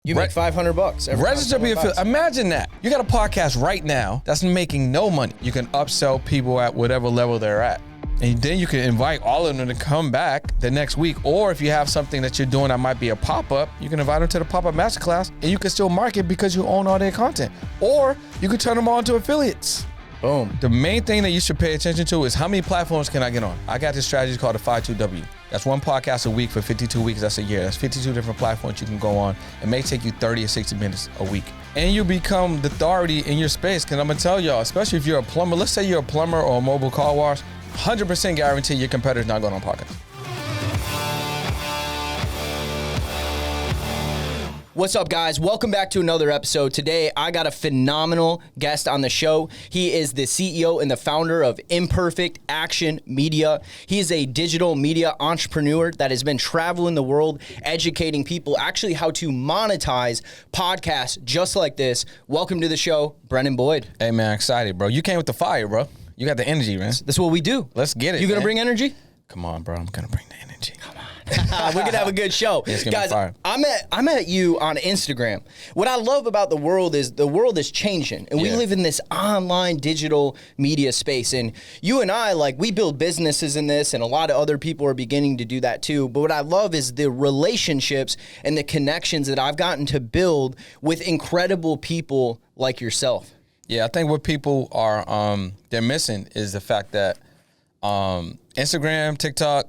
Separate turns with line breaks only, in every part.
You make $500 every
Register to be affiliate. Imagine that. You got a podcast right now that's making no money. You can upsell people at whatever level they're at. And then you can invite all of them to come back the next week. Or if you have something that you're doing that might be a pop-up, you can invite them to the pop-up masterclass and you can still market because you own all their content. Or you can turn them on to affiliates.
Boom.
The main thing that you should pay attention to is how many platforms can I get on? I got this strategy called the 52W. That's one podcast a week for 52 weeks. That's a year. That's 52 different platforms you can go on. It may take you 30 or 60 minutes a week. And you become the authority in your space. Because I'm going to tell y'all, especially if you're a plumber, let's say you're a plumber or a mobile car wash, 100% guarantee your competitor's not going on podcast.
What's up, guys? Welcome back to another episode. Today, I got a phenomenal guest on the show. He is the CEO and the founder of Imperfect Action Media. He is a digital media entrepreneur that has been traveling the world, educating people actually how to monetize podcasts just like this. Welcome to the show, Brendan Boyd.
Hey, man, excited, bro. You came with the fire, bro. You got the energy, man.
That's what we do.
Let's get it,
You gonna
man.
bring energy?
Come on, bro. I'm going to bring the energy. Come on.
We're gonna have a good show.
It's gonna be
Guys,
fire.
I met you on Instagram. What I love about the world is changing, and we live in this online digital media space. And you and I, we build businesses in this, and a lot of other people are beginning to do that too. But what I love is the relationships and the connections that I've gotten to build with incredible people like yourself.
Yeah, I think what people are they're missing is the fact that Instagram, TikTok,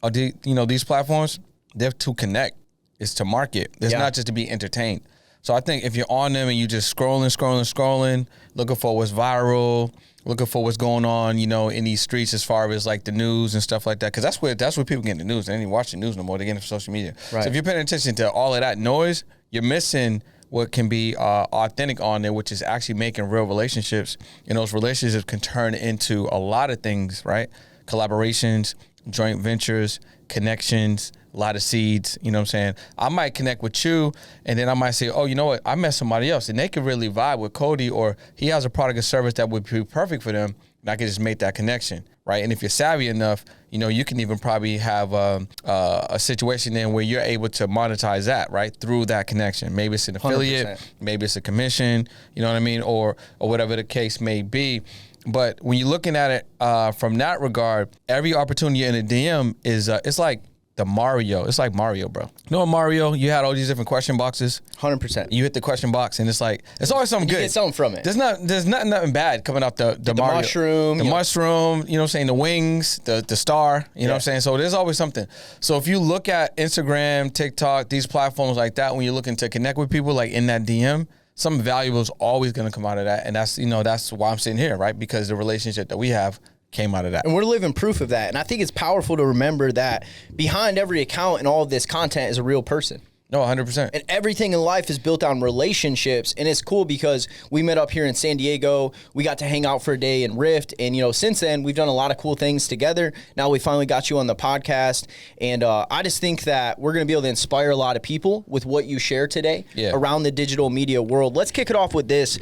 or these platforms, they're to connect. It's to market. It's not just to be entertained. So I think if you're on them and you just scrolling, looking for what's viral, looking for what's going on, in these streets as far as like the news and stuff like that, because that's where people get the news. They ain't even watching the news no more. They're getting it from social media.
Right.
So if you're paying attention to all of that noise, you're missing what can be authentic on there, which is actually making real relationships. And those relationships can turn into a lot of things, right? Collaborations, joint ventures, connections, a lot of seeds, you know what I'm saying? I might connect with you and then I might say, oh, you know what? I met somebody else and they could really vibe with Cody, or he has a product or service that would be perfect for them. And I could just make that connection, right? And if you're savvy enough, you can even probably have a situation then where you're able to monetize that, right? Through that connection. Maybe it's an affiliate,
100%.
Maybe it's a commission, you know what I mean? Or whatever the case may be. But when you're looking at it from that regard, every opportunity in a DM is it's like the Mario. It's like Mario, bro. Mario, you had all these different question boxes.
100%.
You hit the question box and it's always something good.
You get something from it.
There's nothing bad coming out the Mario.
Mushroom.
The mushroom, you know what I'm saying? The wings, the star, you know what I'm saying? So there's always something. So if you look at Instagram, TikTok, these platforms like that, when you're looking to connect with people like in that DM, something valuable is always going to come out of that. And that's why I'm sitting here, right? Because the relationship that we have came out of that.
And we're living proof of that. And I think it's powerful to remember that behind every account and all of this content is a real person.
No, 100%.
And everything in life is built on relationships. And it's cool because we met up here in San Diego. We got to hang out for a day in Rift. And, since then, we've done a lot of cool things together. Now we finally got you on the podcast. And I just think that we're going to be able to inspire a lot of people with what you share today around the digital media world. Let's kick it off with this.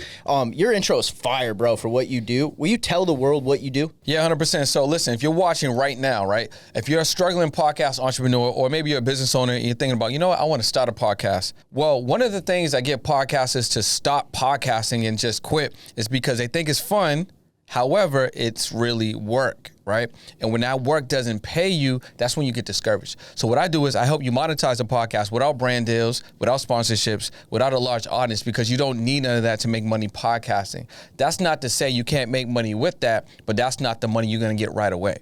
Your intro is fire, bro, for what you do. Will you tell the world what you do?
Yeah, 100%. So listen, if you're watching right now, right, if you're a struggling podcast entrepreneur, or maybe you're a business owner and you're thinking about, I want to start a podcast. Well, one of the things that get podcasters to stop podcasting and just quit is because they think it's fun. However, it's really work, right? And when that work doesn't pay you, that's when you get discouraged. So what I do is I help you monetize a podcast without brand deals, without sponsorships, without a large audience, because you don't need none of that to make money podcasting. That's not to say you can't make money with that, but that's not the money you're going to get right away.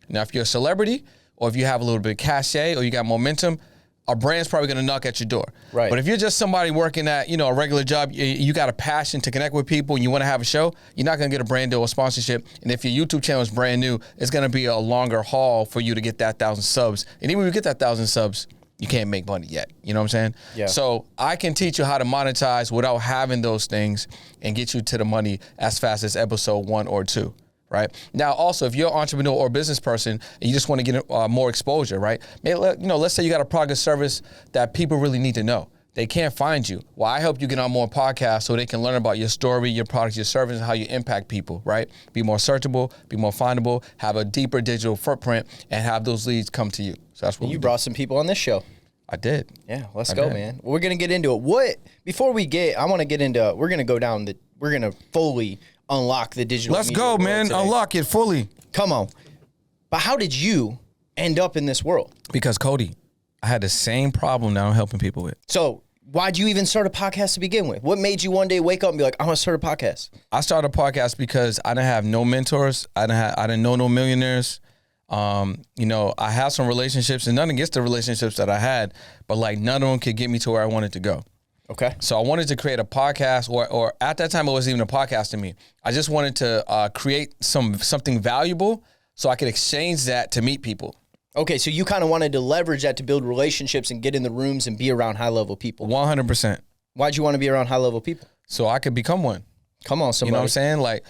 Now, if you're a celebrity, or if you have a little bit of cachet, or you got momentum, a brand's probably going to knock at your door.
Right.
But if you're just somebody working at, a regular job, you got a passion to connect with people and you want to have a show, you're not going to get a brand deal or sponsorship. And if your YouTube channel is brand new, it's going to be a longer haul for you to get that 1,000 subs. And even when you get that 1,000 subs, you can't make money yet. You know what I'm saying?
Yeah.
So I can teach you how to monetize without having those things and get you to the money as fast as episode 1 or 2. Right now, also, if you're an entrepreneur or business person and you just want to get more exposure, right? Maybe, let's say you got a product or service that people really need to know. They can't find you. Well, I help you get on more podcasts so they can learn about your story, your products, your service, and how you impact people, right? Be more searchable, be more findable, have a deeper digital footprint, and have those leads come to you. So that's what
you brought some people on this show.
I did.
Yeah, let's go, man. We're going to get into it. I want to get into, we're going to fully unlock the digital
Let's
media
go,
world
man.
today.
Unlock it fully.
Come on. But how did you end up in this world?
Because, Cody, I had the same problem that I'm helping people with.
So why'd you even start a podcast to begin with? What made you one day wake up and be like, I want to start a podcast?
I started a podcast because I didn't have no mentors. I didn't know no millionaires. I had some relationships, and nothing against the relationships that I had, but like none of them could get me to where I wanted to go.
Okay.
So I wanted to create a podcast, or at that time it wasn't even a podcast to me. I just wanted to create something valuable so I could exchange that to meet people.
Okay, so you kind of wanted to leverage that to build relationships and get in the rooms and be around high-level people.
100%.
Why'd you want to be around high-level people?
So I could become one.
Come on, somebody.
You know what I'm saying? Like,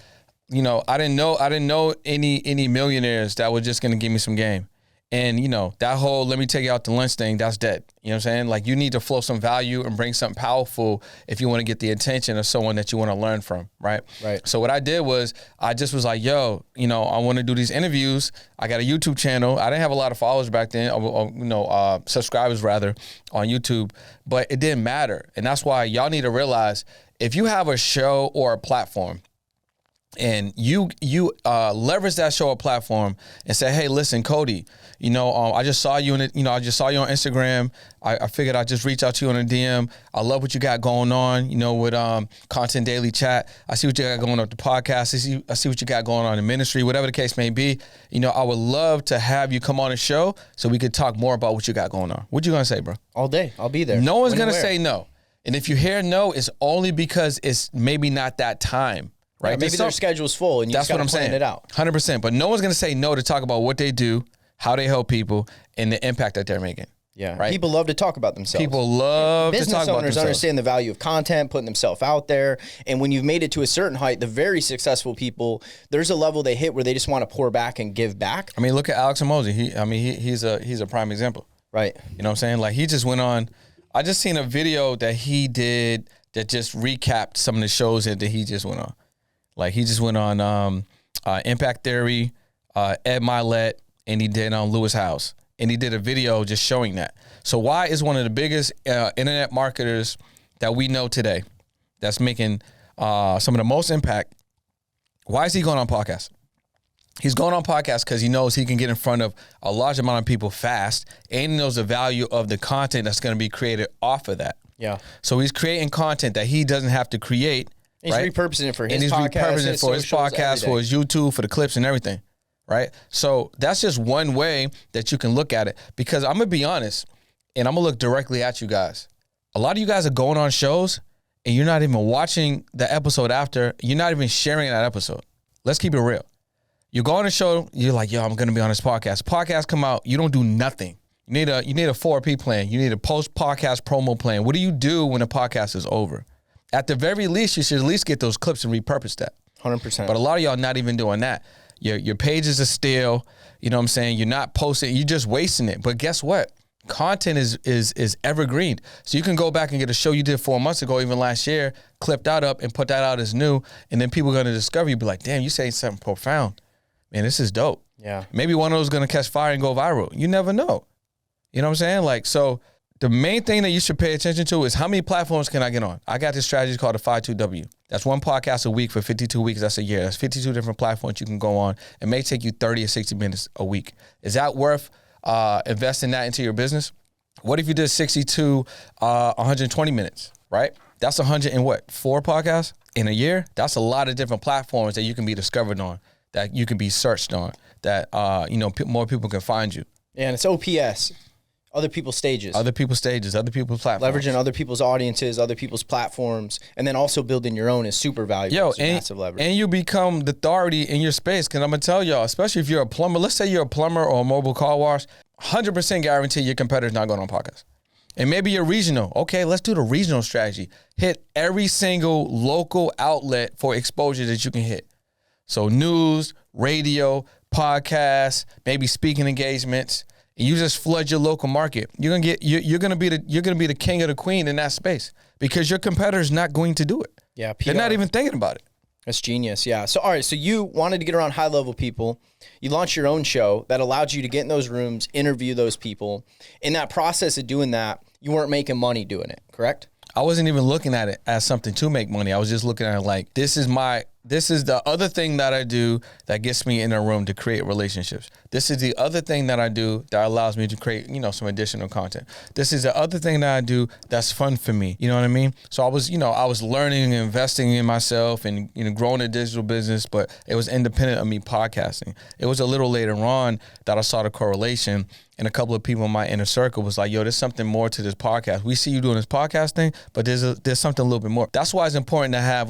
I didn't know any millionaires that were just gonna give me some game. And that whole let me take you out to lunch thing, that's dead. You know what I'm saying? Like, you need to flow some value and bring something powerful if you want to get the attention of someone that you want to learn from, right?
Right.
So what I did was I just was like, yo, I want to do these interviews. I got a YouTube channel. I didn't have a lot of followers back then, subscribers rather, on YouTube, but it didn't matter. And that's why y'all need to realize, if you have a show or a platform, and you leverage that show or platform and say, hey, listen, Cody, I just saw you I just saw you on Instagram. I figured I'd just reach out to you on a DM. I love what you got going on, with Content Daily Chat. I see what you got going on with the podcast. I see what you got going on in ministry, whatever the case may be. I would love to have you come on the show so we could talk more about what you got going on. What you gonna say, bro?
All day. I'll be there.
No one's gonna say no. And if you hear no, it's only because it's maybe not that time. Right?
Yeah, maybe their schedule's full and you just got to plan it out.
100%. But no one's going to say no to talk about what they do, how they help people, and the impact that they're making.
Yeah.
Right?
People love to talk about themselves.
People love to talk about themselves.
Business owners understand the value of content, putting themselves out there. And when you've made it to a certain height, the very successful people, there's a level they hit where they just want to pour back and give back.
I mean, look at Alex Hormozi. He's a prime example.
Right.
You know what I'm saying? Like, he just went on. I just seen a video that he did that just recapped some of the shows that he just went on. Like, he just went on Impact Theory, Ed Milet, and he did on Lewis House. And he did a video just showing that. So why is one of the biggest internet marketers that we know today that's making some of the most impact, why is he going on podcasts? He's going on podcasts because he knows he can get in front of a large amount of people fast, and he knows the value of the content that's going to be created off of that.
Yeah.
So he's creating content that he doesn't have to create.
He's repurposing it for his podcast.
And he's repurposing it for his podcast, for his YouTube, for the clips and everything, right? So that's just one way that you can look at it. Because I'm going to be honest, and I'm going to look directly at you guys. A lot of you guys are going on shows, and you're not even watching the episode after. You're not even sharing that episode. Let's keep it real. You go on a show, you're like, yo, I'm going to be on this podcast. Podcasts come out, you don't do nothing. You need a 4P plan. You need a post-podcast promo plan. What do you do when a podcast is over? At the very least, you should at least get those clips and repurpose that.
100%.
But a lot of y'all not even doing that. Your pages are still, you know what I'm saying? You're not posting, you're just wasting it. But guess what? Content is evergreen. So you can go back and get a show you did 4 months ago, even last year, clip that up and put that out as new. And then people are going to discover you, be like, damn, you saying something profound. Man, this is dope.
Yeah.
Maybe one of those is going to catch fire and go viral. You never know. You know what I'm saying? Like, so the main thing that you should pay attention to is how many platforms can I get on? I got this strategy called the 52W. That's one podcast a week for 52 weeks. That's a year. That's 52 different platforms you can go on. It may take you 30 or 60 minutes a week. Is that worth investing that into your business? What if you did 62, 120 minutes, right? That's 100 and what? 4 podcasts in a year? That's a lot of different platforms that you can be discovered on, that you can be searched on, that, more people can find you.
Yeah, and it's OPS. Other people's stages.
Other people's platforms.
Leveraging other people's audiences, other people's platforms, and then also building your own is super valuable. It's massive leverage.
And you become the authority in your space. Because I'm going to tell y'all, especially if you're a plumber, let's say you're a plumber or a mobile car wash, 100% guarantee your competitor's not going on podcasts. And maybe you're regional. Okay, let's do the regional strategy. Hit every single local outlet for exposure that you can hit. So news, radio, podcasts, maybe speaking engagements. You just flood your local market. You're gonna be the king or the queen in that space because your competitor's not going to do it.
Yeah,
they're not even thinking about it.
That's genius. Yeah. So, all right. So you wanted to get around high level people. You launched your own show that allowed you to get in those rooms, interview those people. In that process of doing that, you weren't making money doing it, correct?
I wasn't even looking at it as something to make money. I was just looking at it like, this is the other thing that I do that gets me in a room to create relationships. This is the other thing that I do that allows me to create, some additional content. This is the other thing that I do that's fun for me. You know what I mean? So I was learning and investing in myself and, growing a digital business, but it was independent of me podcasting. It was a little later on that I saw the correlation. And a couple of people in my inner circle was like, yo, there's something more to this podcast. We see you doing this podcast thing, but there's something a little bit more. That's why it's important to have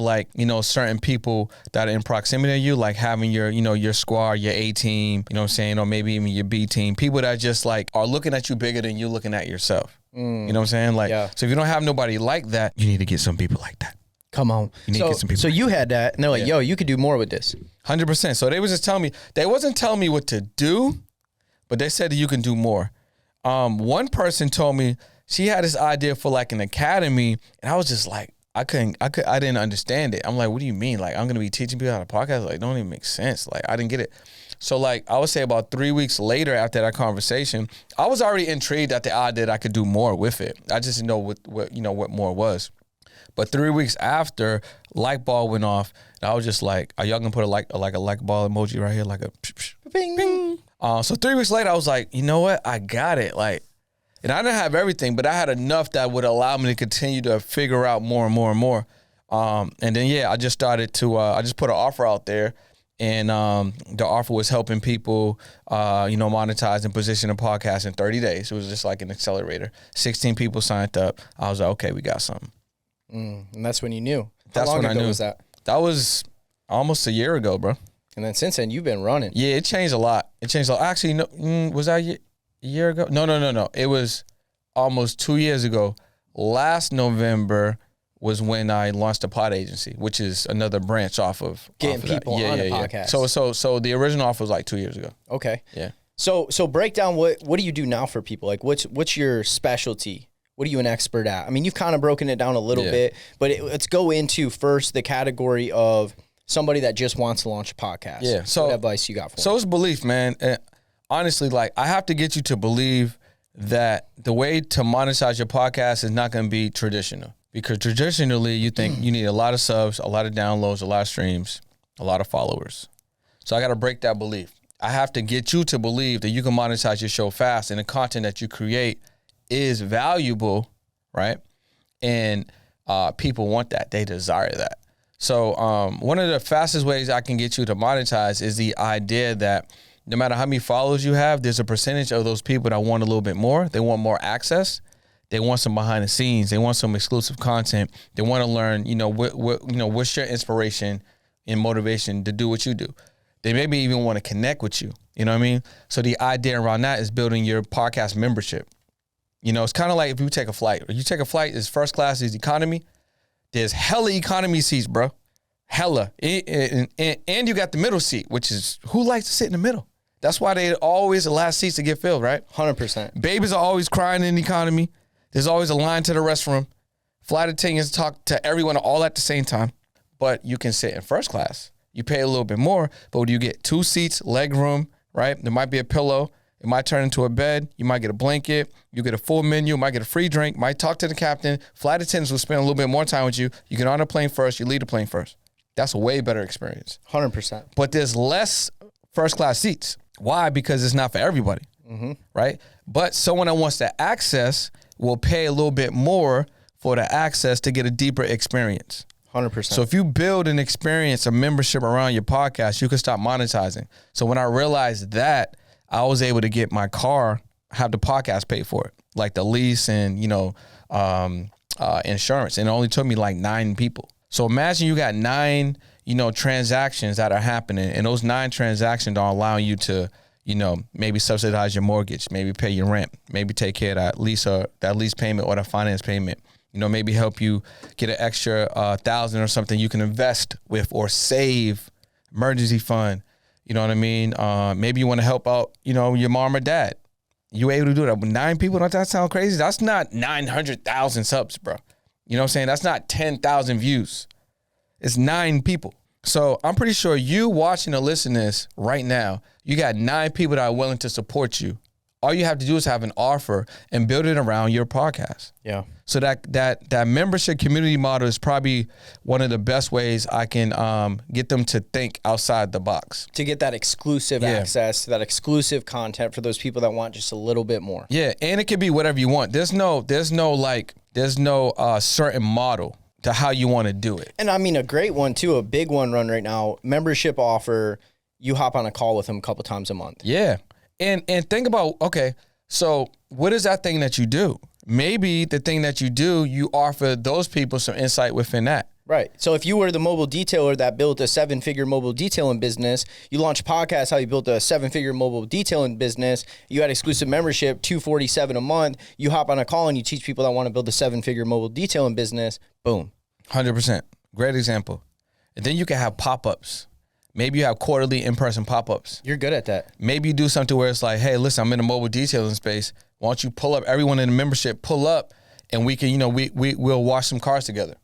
certain people that are in proximity to you, like having your squad, your A team, you know what I'm saying? Or maybe even your B team, people that just are looking at you bigger than you looking at yourself. You know what I'm saying? So if you don't have nobody like that, you need to get some people like that.
Come on.
You need to get some people.
So you had that and they're like, yo, you could do more with this.
100%. So they was just telling me, they wasn't telling me what to do, but they said that you can do more. One person told me she had this idea for an academy, and I was just like, I didn't understand it. I'm like, what do you mean? I'm going to be teaching people how to podcast? It don't even make sense. I didn't get it. So I would say about 3 weeks later after that conversation, I was already intrigued at the idea that I could do more with it. I just didn't know what more was. But 3 weeks after, light bulb went off, and I was just like, are y'all gonna put a light bulb emoji right here, like a bing, bing. So 3 weeks later, I was like, you know what? I got it. And I didn't have everything, but I had enough that would allow me to continue to figure out more and more and more. And then, I just started to, I just put an offer out there. And the offer was helping people, monetize and position a podcast in 30 days. It was just like an accelerator. 16 people signed up. I was like, okay, we got something.
And that's when you knew.
That's
How long
when
ago
I knew.
was that?
That was almost a year ago, bro.
And then since then, you've been running.
Yeah, it changed a lot. Actually, no, was that a year ago? No. It was almost 2 years ago. Last November was when I launched a pod agency, which is another branch off of
getting people on a podcast.
So the original offer was 2 years ago.
Okay.
Yeah.
So break down what do you do now for people? What's your specialty? What are you an expert at? I mean, you've kind of broken it down a little bit, but let's go into first the category of somebody that just wants to launch a podcast.
Yeah. So
what advice you got for them?
So it's belief, man. Honestly, I have to get you to believe that the way to monetize your podcast is not going to be traditional. Because traditionally, you think you need a lot of subs, a lot of downloads, a lot of streams, a lot of followers. So I got to break that belief. I have to get you to believe that you can monetize your show fast and the content that you create is valuable, right? And people want that. They desire that. So one of the fastest ways I can get you to monetize is the idea that no matter how many followers you have, there's a percentage of those people that want a little bit more. They want more access. They want some behind the scenes. They want some exclusive content. They want to learn, what's your inspiration and motivation to do what you do. They maybe even want to connect with you. You know what I mean? So the idea around that is building your podcast membership. It's kind of like if you take a flight. If you take a flight, it's first class, is economy. There's hella economy seats, bro. Hella. And you got the middle seat, which is, who likes to sit in the middle? That's why they always the last seats to get filled, right?
100%.
Babies are always crying in economy. There's always a line to the restroom. Flight attendants talk to everyone all at the same time. But you can sit in first class. You pay a little bit more, but you get 2 seats, leg room, right? There might be a pillow. It might turn into a bed. You might get a blanket. You get a full menu. You might get a free drink. Might talk to the captain. Flight attendants will spend a little bit more time with you. You get on the plane first. You leave the plane first. That's a way better experience.
100%.
But there's less first class seats. Why? Because it's not for everybody, right? But someone that wants to access will pay a little bit more for the access to get a deeper experience.
100%.
So if you build an experience, a membership around your podcast, you can start monetizing. So when I realized that, I was able to get my car, have the podcast paid for it, like the lease and, insurance. And it only took me 9 people. So imagine you got 9, transactions that are happening, and those 9 transactions are allowing you to, maybe subsidize your mortgage, maybe pay your rent, maybe take care of that lease payment or the finance payment. Maybe help you get an extra 1,000 or something you can invest with or save, emergency fund. You know what I mean? Maybe you want to help out, your mom or dad. You able to do that with 9 people? Don't that sound crazy? That's not 900,000 subs, bro. You know what I'm saying? That's not 10,000 views. It's 9 people. So I'm pretty sure you watching or listening to this right now, you got 9 people that are willing to support you. All you have to do is have an offer and build it around your podcast.
Yeah.
So that membership community model is probably one of the best ways I can get them to think outside the box.
To get that exclusive access to that exclusive content for those people that want just a little bit more.
Yeah, and it could be whatever you want. There's no certain model to how you want to do it.
And I mean, a great one too, a big one run right now, membership offer, you hop on a call with them a couple times a month.
Yeah. And think about, okay, so what is that thing that you do? Maybe the thing that you do, you offer those people some insight within that.
Right. So if you were the mobile detailer that built a 7-figure mobile detailing business, you launched a podcast, how you built a 7-figure mobile detailing business, you had exclusive membership, $247 a month, you hop on a call and you teach people that want to build a 7-figure mobile detailing business, boom.
100%. Great example. And then you can have pop-ups. Maybe you have quarterly in-person pop-ups.
You're good at that.
Maybe you do something where it's like, hey, listen, I'm in the mobile detailing space. Why don't you pull up, everyone in the membership, pull up, and we can, we'll wash some cars together.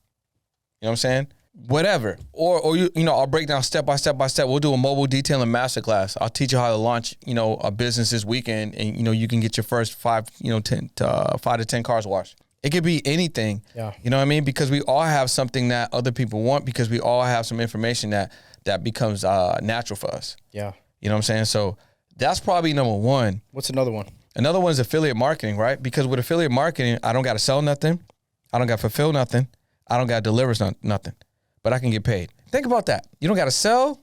You know what I'm saying? Whatever. Or I'll break down step by step by step. We'll do a mobile detailing masterclass. I'll teach you how to launch, a business this weekend, and you can get your first 5 to 10 cars washed. It could be anything.
Yeah.
You know what I mean? Because we all have something that other people want, because we all have some information that becomes natural for us.
Yeah.
You know what I'm saying? So that's probably number one.
What's another one?
Another one is affiliate marketing, right? Because with affiliate marketing, I don't got to sell nothing. I don't got to fulfill nothing. I don't got to deliver nothing, but I can get paid. Think about that. You don't got to sell,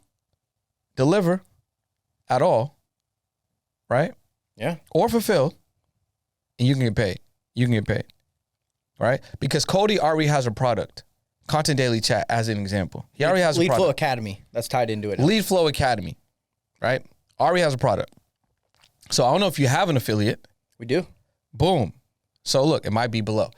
deliver at all, right?
Yeah.
Or fulfill, and you can get paid. You can get paid, right? Because Cody already has a product. Content Daily Chat, as an example. He already has a product.
Lead Flow Academy. That's tied into it.
Lead Flow Academy, right? Already has a product. So I don't know if you have an affiliate.
We do.
Boom. So look, it might be below.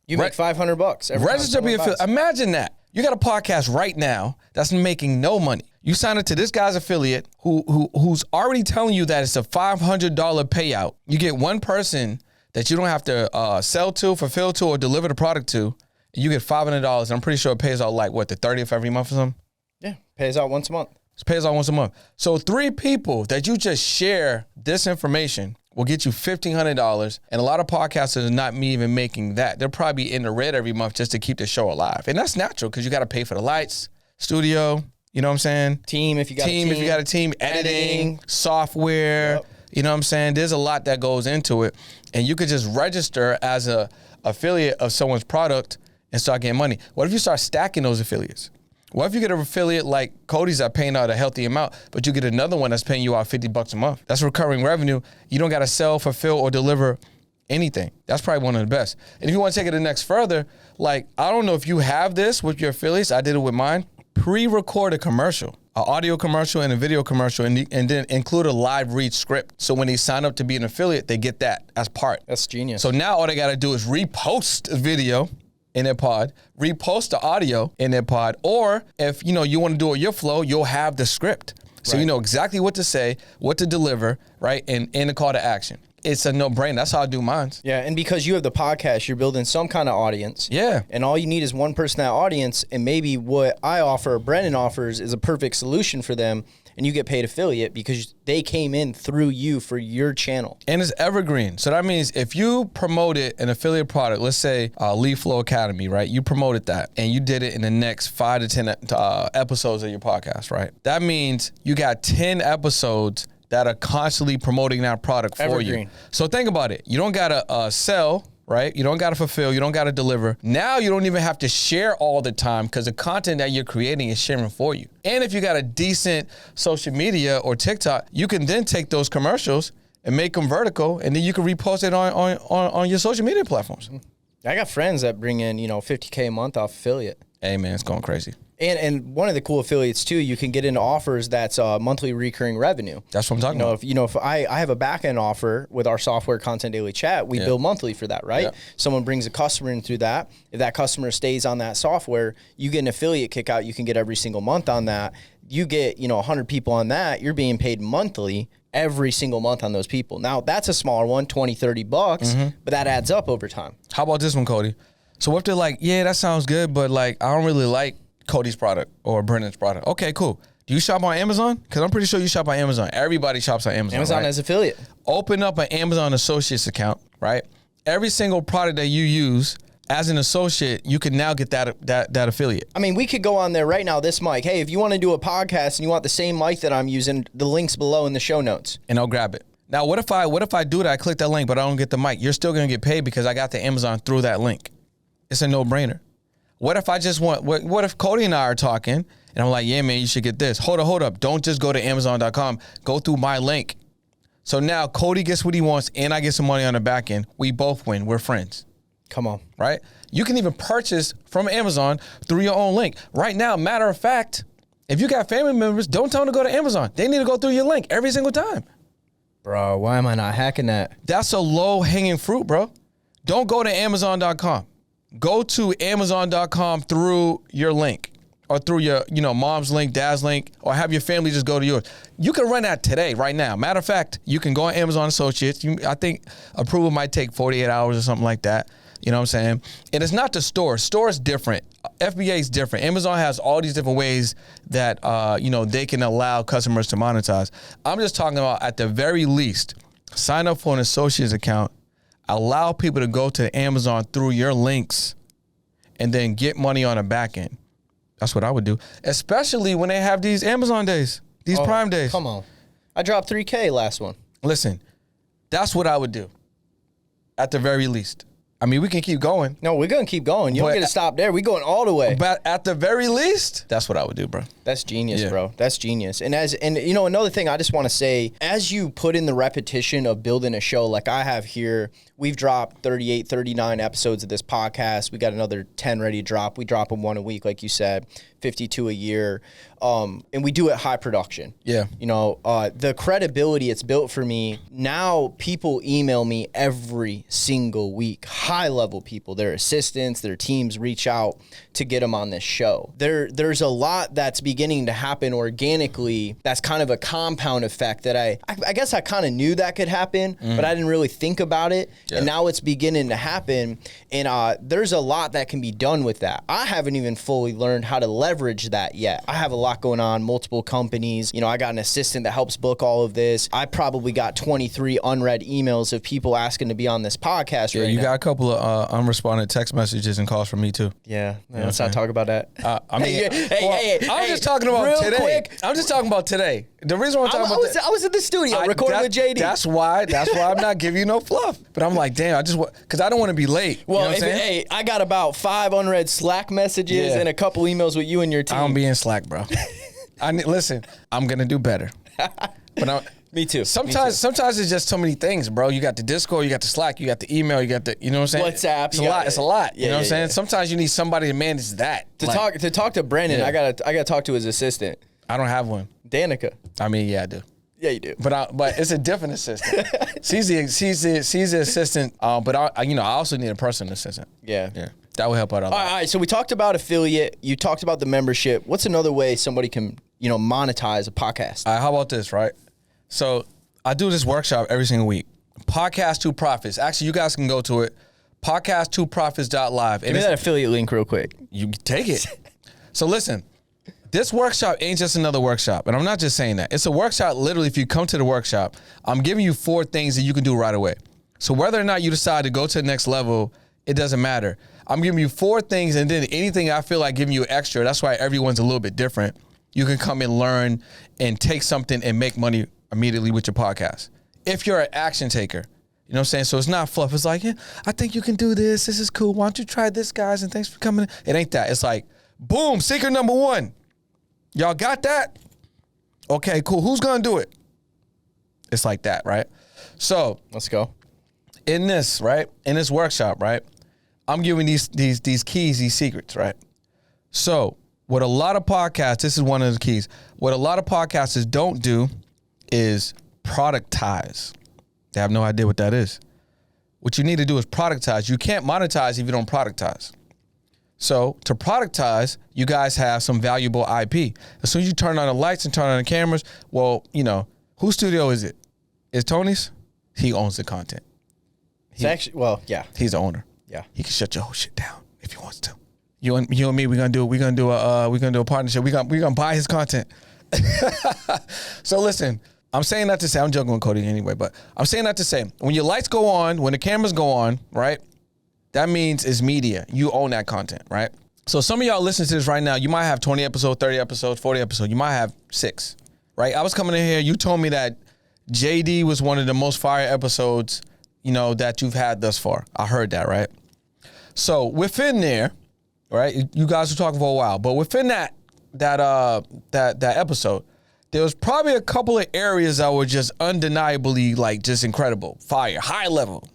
You make $500 every
register to be affiliate. Imagine that. You got a podcast right now that's making no money. You sign up to this guy's affiliate who's already telling you that it's a $500 payout. You get one person that you don't have to sell to, fulfill to, or deliver the product to. You get $500. And I'm pretty sure it pays out like what, the 30th every month or something?
Yeah, pays out once a month.
It pays out once a month. So 3 people that you just share this information will get you $1,500. And a lot of podcasters are not me even making that. They're probably in the red every month just to keep the show alive. And that's natural because you got to pay for the lights, studio, you know what I'm saying?
Team, if you got a team.
If you got a team, editing, software, you know what I'm saying? There's a lot that goes into it. And you could just register as a affiliate of someone's product and start getting money. What if you start stacking those affiliates? What if you get an affiliate like Cody's that paying out a healthy amount, but you get another one that's paying you out $50 a month? That's recurring revenue. You don't got to sell, fulfill, or deliver anything. That's probably one of the best. And if you want to take it the next further, like, I don't know if you have this with your affiliates. I did it with mine. Pre-record a commercial, an audio commercial and a video commercial, and then include a live read script. So when they sign up to be an affiliate, they get that as part.
That's genius.
So now all they got to do is repost a video in their pod, repost the audio in their pod, or if you want to do it your flow, you'll have the script. So you know exactly what to say, what to deliver, right? And the call to action. It's a no-brainer. That's how I do mine.
Yeah, and because you have the podcast, you're building some kind of audience.
Yeah.
And all you need is one person in that audience, and maybe what I offer or Brendan offers is a perfect solution for them, and you get paid affiliate because they came in through you for your channel.
And it's evergreen. So that means if you promoted an affiliate product, let's say Lead Flow Academy, right? You promoted that, and you did it in the next 5 to 10 episodes of your podcast, right? That means you got 10 episodes that are constantly promoting that product for
Evergreen.
you. So think about it. You don't gotta sell, right? You don't gotta fulfill, you don't gotta deliver. Now you don't even have to share all the time because the content that you're creating is sharing for you. And if you got a decent social media or TikTok, you can then take those commercials and make them vertical, and then you can repost it on your social media platforms.
I got friends that bring in, $50K a month off affiliate.
Hey man, it's going crazy.
And one of the cool affiliates too, you can get into offers that's monthly recurring revenue.
That's what I'm talking about.
If I have a back end offer with our software Content Daily Chat, we bill monthly for that, right? Yeah. Someone brings a customer in through that. If that customer stays on that software, you get an affiliate kick out. You can get every single month on that. You get 100 people on that. You're being paid monthly every single month on those people. Now that's a smaller one, $20, $30, but that adds up over time.
How about this one, Cody? So what if they're like, yeah, that sounds good, but like I don't really like Cody's product or Brendan's product. Okay, cool. Do you shop on Amazon? Because I'm pretty sure you shop on Amazon. Everybody shops on Amazon.
Amazon
right?
as affiliate.
Open up an Amazon Associates account, right? Every single product that you use as an associate, you can now get that affiliate.
I mean, we could go on there right now, this mic. Hey, if you want to do a podcast and you want the same mic that I'm using, the link's below in the show notes.
And I'll grab it. Now, what if I do that? I click that link, but I don't get the mic. You're still going to get paid because I got the Amazon through that link. It's a no-brainer. What if I just what if Cody and I are talking and I'm like, yeah, man, you should get this. Hold up. Don't just go to Amazon.com. Go through my link. So now Cody gets what he wants and I get some money on the back end. We both win. We're friends.
Come on.
Right? You can even purchase from Amazon through your own link. Right now, matter of fact, if you got family members, don't tell them to go to Amazon. They need to go through your link every single time.
Bro, why am I not hacking that?
That's a low-hanging fruit, bro. Don't go to Amazon.com. Go to Amazon.com through your link or through your, mom's link, dad's link, or have your family just go to yours. You can run that today, right now. Matter of fact, you can go on Amazon Associates. I think approval might take 48 hours or something like that. You know what I'm saying? And it's not the store. Store is different. FBA is different. Amazon has all these different ways that, they can allow customers to monetize. I'm just talking about at the very least, sign up for an associate's account, allow people to go to Amazon through your links, and then get money on the back end. That's what I would do, especially when they have these Amazon days, these Prime days.
Come on. I dropped $3K last one.
Listen, that's what I would do at the very least. I mean, we can keep going.
No, we're going to keep going. You don't get to stop there. We're going all the way.
But at the very least, that's what I would do, bro.
That's genius, bro. That's genius. And another thing I just want to say, as you put in the repetition of building a show like I have here, we've dropped 38, 39 episodes of this podcast. We got another 10 ready to drop. We drop them one a week, like you said, 52 a year. And we do it high production.
Yeah.
The credibility it's built for me. Now people email me every single week. High level people, their assistants, their teams reach out to get them on this show. There's a lot that's beginning to happen organically. That's kind of a compound effect that I guess I kind of knew that could happen, but I didn't really think about it. Yeah. And now it's beginning to happen. And there's a lot that can be done with that. I haven't even fully learned how to leverage that yet. I have a lot going on, multiple companies. I got an assistant that helps book all of this. I probably got 23 unread emails of people asking to be on this podcast right now.
You got a couple of unresponded text messages and calls from me too.
Yeah. Let's not talk about that.
I'm just talking about today. Quick. I'm just talking about today. The reason I'm talking about
I was in the studio recording with JD.
That's why I'm not giving you no fluff. But I'm like, damn, because I don't want to be late.
Well, I got about 5 unread Slack messages and a couple emails with you and your team.
I don't be in Slack, bro. Listen, I'm gonna do better. But
me too.
Sometimes it's just so many things, bro. You got the Discord, you got the Slack, you got the email, you got the, you know what I'm saying?
WhatsApp.
It's a lot. You know what I'm saying? Sometimes you need somebody to manage that.
To talk to Brendan, I gotta talk to his assistant.
I don't have one.
Danica.
I mean, yeah, I do.
Yeah, you do.
But it's a different assistant. she's the assistant. But I also need a personal assistant.
Yeah.
That will help out a lot.
All right. So we talked about affiliate. You talked about the membership. What's another way somebody can monetize a podcast?
All right, how about this, right? So I do this workshop every single week. Podcast to Profits. Actually, you guys can go to it. Podcast2profits.live.
Give me that affiliate link real quick.
You take it. So listen, this workshop ain't just another workshop. And I'm not just saying that. It's a workshop. Literally, if you come to the workshop, I'm giving you 4 things that you can do right away. So whether or not you decide to go to the next level, it doesn't matter. I'm giving you 4 things, and then anything I feel like giving you extra. That's why everyone's a little bit different. You can come and learn and take something and make money immediately with your podcast. If you're an action taker, you know what I'm saying? So it's not fluff. It's like, I think you can do this. This is cool. Why don't you try this, guys? And thanks for coming. It ain't that. It's like, boom, secret number 1. Y'all got that? Okay, cool. Who's going to do it? It's like that, right? So
let's go.
In this workshop, right? I'm giving these keys, these secrets, right? So what a lot of podcasts, this is one of the keys. What a lot of podcasters don't do is productize. They have no idea what that is. What you need to do is productize. You can't monetize if you don't productize. So to productize, you guys have some valuable IP. As soon as you turn on the lights and turn on the cameras, well, whose studio is it? Is Tony's? He owns the content.
He's the owner.
Yeah.
Yeah.
He can shut your whole shit down if he wants to. You and me, we're gonna do a partnership. We're gonna buy his content. So listen, I'm saying that to say, I'm joking with Cody anyway, but I'm saying that to say, when your lights go on, when the cameras go on, right? That means it's media. You own that content, right? So some of y'all listening to this right now, you might have 20 episodes, 30 episodes, 40 episodes. You might have 6, right? I was coming in here, you told me that JD was one of the most fire episodes, that you've had thus far. I heard that, right? So within there, right? You guys were talking for a while, but within that episode, there was probably a couple of areas that were just undeniably just incredible, fire, high level,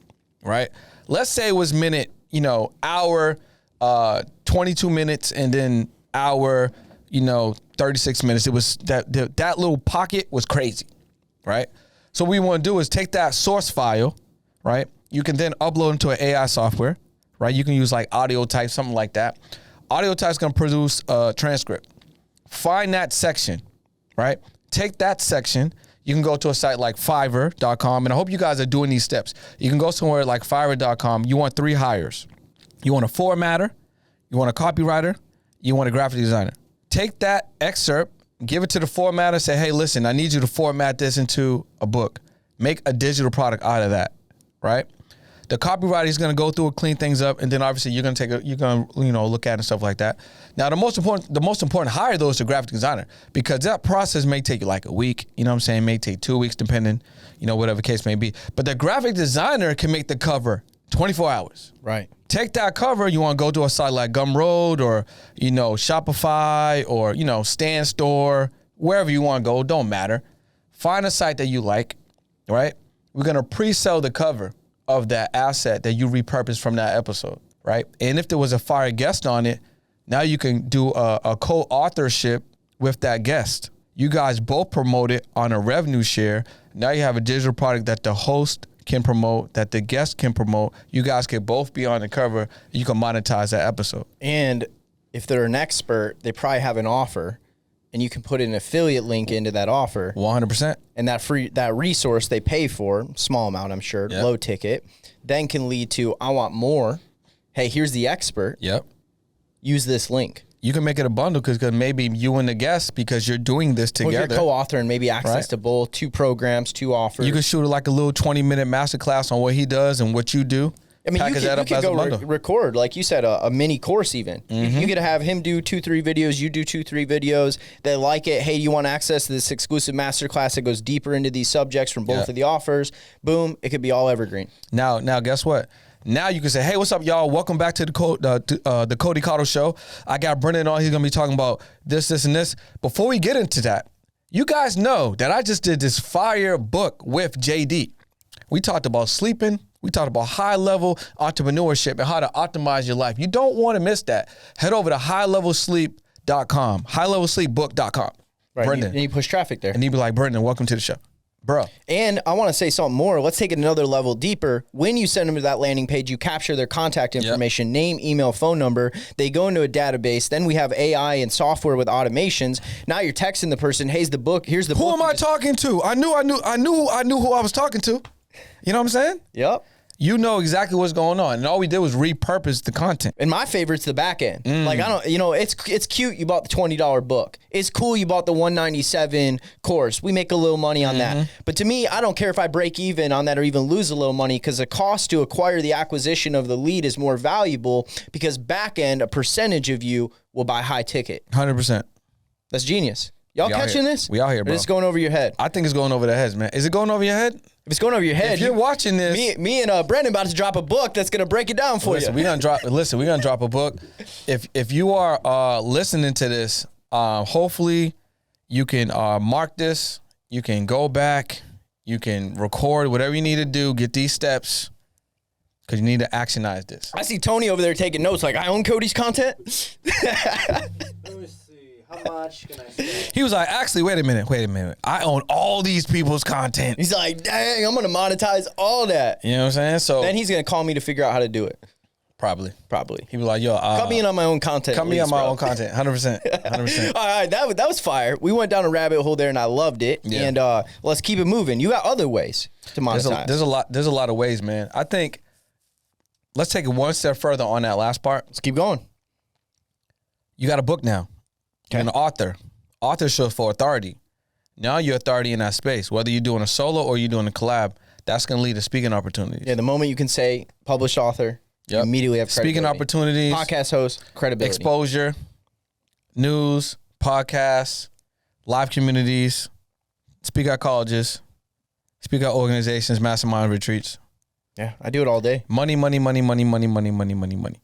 right? Let's say it was hour, 22 minutes, and then hour, 36 minutes. It was that little pocket was crazy, right? So what we want to do is take that source file, right? You can then upload into an AI software, right? You can use audio type, something like that. Audio type is going to produce a transcript. Find that section, right? Take that section. You can go to a site like Fiverr.com, and I hope you guys are doing these steps. You can go somewhere like Fiverr.com. You want 3 hires. You want a formatter, you want a copywriter, you want a graphic designer. Take that excerpt, give it to the formatter, say, hey, listen, I need you to format this into a book. Make a digital product out of that, right? The copywriter is going to go through and clean things up, and then obviously you're going to look at it and stuff like that. Now, the most important hire though is the graphic designer, because that process may take you a week. You know what I'm saying? It may take 2 weeks, depending, whatever the case may be. But the graphic designer can make the cover 24 hours.
Right.
Take that cover. You want to go to a site like Gumroad or Shopify or Stan Store, wherever you want to go. Don't matter. Find a site that you like. Right. We're going to pre-sell the cover of that asset that you repurposed from that episode, right? And if there was a fire guest on it, now you can do a co-authorship with that guest. You guys both promote it on a revenue share. Now you have a digital product that the host can promote, that the guest can promote. You guys can both be on the cover. You can monetize that episode.
And if they're an expert, they probably have an offer, and you can put an affiliate link into that offer.
100%.
And that resource they pay for, small amount, I'm sure, low ticket, then can lead to, I want more. Hey, here's the expert.
Yep.
Use this link.
You can make it a bundle because maybe you and the guest, because you're doing this together.
Well, you're co-author and maybe access to both, 2 programs, 2 offers.
You can shoot a little 20-minute masterclass on what he does and what you do.
I mean, you could go record, like you said, a mini course even. Mm-hmm. You could have him do 2-3 videos, you do 2-3 videos. They like it. Hey, you want access to this exclusive masterclass that goes deeper into these subjects from both of the offers. Boom, it could be all evergreen.
Now, guess what? Now you can say, hey, what's up, y'all? Welcome back to the Cody Cottle Show. I got Brendan on. He's going to be talking about this, and this. Before we get into that, you guys know that I just did this fire book with JD. We talked about sleeping. We talked about high-level entrepreneurship and how to optimize your life. You don't want to miss that. Head over to highlevelsleep.com, highlevelsleepbook.com.
Right,
Brendan.
And you push traffic there.
And he'd be like, Brendan, welcome to the show. Bro.
And I want to say something more. Let's take it another level deeper. When you send them to that landing page, you capture their contact information, name, email, phone number. They go into a database. Then we have AI and software with automations. Now you're texting the person, here's the book. Here's the book.
Who am I talking to? I knew who I was talking to. You know what I'm saying?
Yep.
You know exactly what's going on. And all we did was repurpose the content.
And my favorite's the back end. Like, it's cute you bought the $20 book. It's cool you bought the $197 course. We make a little money on that. But to me, I don't care if I break even on that or even lose a little money, because the cost to acquire the acquisition of the lead is more valuable, because back end, a percentage of you will buy high ticket.
100%.
That's genius. Y'all catching this?
We out here, bro.
It's going over your head.
I think it's going over their heads, man. Is it going over your head?
If it's going over your head,
if you're watching this,
me and Brendan about to drop a book that's gonna break it down for you.
We're gonna drop a book. If you are listening to this, hopefully you can mark this. You can go back. You can record whatever you need to do. Get these steps, because you need to actionize this.
I see Tony over there taking notes. Like, I own Cody's content.
Let me see. How much can I say?
He was like, actually, wait a minute. I own all these people's content.
He's like, dang, I'm going to monetize all that.
You know what I'm saying? So
then he's going to call me to figure out how to do it.
Probably.
He
was like, yo,
cut me in on my own content.
Cut me on my own content. 100%.
All right, that was fire. We went down a rabbit hole there and I loved it. Yeah. And let's keep it moving. You got other ways to monetize.
There's a lot of ways, man. I think let's take it one step further on that last part.
Let's keep going.
You got a book now. You're an author. Author shows for authority. Now you're authority in that space. Whether you're doing a solo or you're doing a collab, that's going to lead to speaking opportunities.
Yeah, the moment you can say published author, you immediately have credibility.
Speaking opportunities.
Podcast host, credibility.
Exposure, news, podcasts, live communities, speak at colleges, speak at organizations, mastermind retreats.
Yeah, I do it all day.
Money, money, money, money, money, money, money, money, money.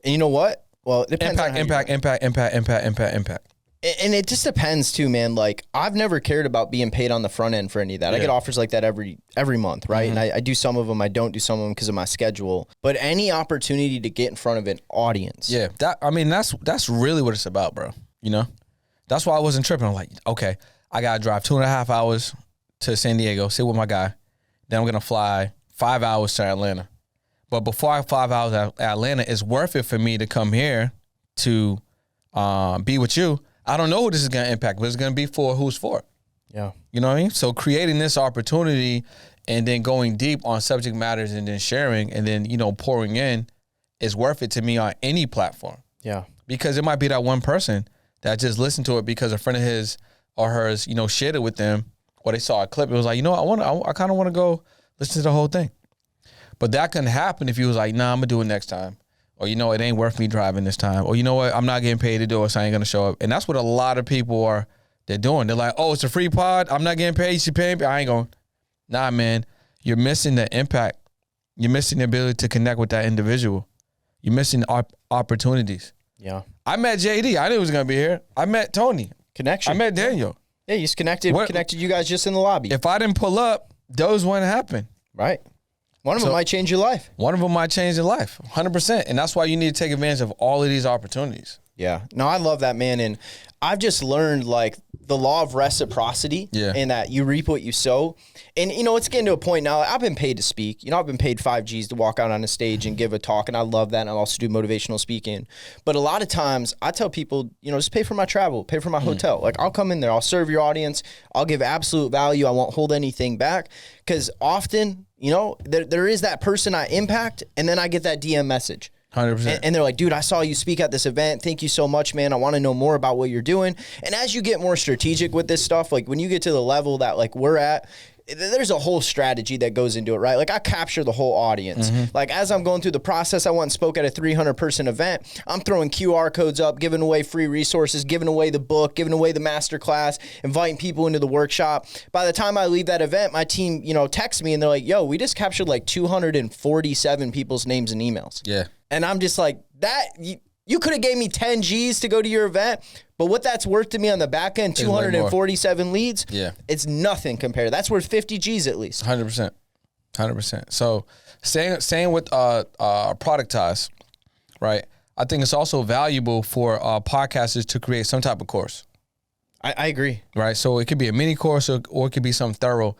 And you know what? Well, it depends on
impact.
And it just depends too, man. Like, I've never cared about being paid on the front end for any of that. I get offers like that every month, right? And I do some of them. I don't do some of them because of my schedule. But any opportunity to get in front of an audience.
Yeah, that's really what it's about, bro. You know? That's why I wasn't tripping. I'm like, okay, I got to drive 2.5 hours to San Diego, sit with my guy. Then I'm going to fly 5 hours to Atlanta. But before I 5 hours at Atlanta, it's worth it for me to come here to be with you. I don't know who this is going to impact, but it's going to be for who's for.
Yeah.
You know what I mean? So creating this opportunity and then going deep on subject matters and then sharing and then, you know, pouring in is worth it to me on any platform.
Yeah.
Because it might be that one person that just listened to it because a friend of his or hers, you know, shared it with them or they saw a clip. It was like, you know, I kind of want to go listen to the whole thing. But that couldn't happen if you was like, nah, I'm going to do it next time. Or, you know, it ain't worth me driving this time. Or, you know what, I'm not getting paid to do it, so I ain't going to show up. And that's what a lot of people they're doing. They're like, oh, it's a free pod. I'm not getting paid. You should pay me. I ain't going. Nah, man. You're missing the impact. You're missing the ability to connect with that individual. You're missing opportunities.
Yeah.
I met JD. I knew he was going to be here. I met Tony.
Connection.
I met Daniel.
Yeah, you just connected you guys just in the lobby.
If I didn't pull up, those wouldn't happen.
Right. One of them might change your life.
One of them might change your life, 100%. And that's why you need to take advantage of all of these opportunities.
Yeah. No, I love that, man. And I've just learned, like, the law of reciprocity and that you reap what you sow. And, you know, it's getting to a point now. I've been paid to speak. You know, I've been paid 5 G's to walk out on a stage and give a talk, and I love that. And I also do motivational speaking. But a lot of times I tell people, you know, just pay for my travel, pay for my hotel. Like, I'll come in there, I'll serve your audience, I'll give absolute value, I won't hold anything back. Because often, you know, there is that person I impact, and then I get that DM message.
100%.
And they're like, dude, I saw you speak at this event. Thank you so much, man. I want to know more about what you're doing. And as you get more strategic with this stuff, like when you get to the level that like we're at, there's a whole strategy that goes into it, right? Like I capture the whole audience. Like as I'm going through the process, I went and spoke at a 300-person event. I'm throwing QR codes up, giving away free resources, giving away the book, giving away the masterclass, inviting people into the workshop. By the time I leave that event, my team, you know, texts me and they're like, yo, we just captured like 247 people's names and emails.
Yeah.
And I'm just like, that you could have gave me 10 G's to go to your event, but what that's worth to me on the back end, 247 leads, it's nothing compared. That's worth 50 G's at least.
100%. 100%. So saying with Productize, right, I think it's also valuable for podcasters to create some type of course.
I agree.
Right? So it could be a mini course or it could be something thorough.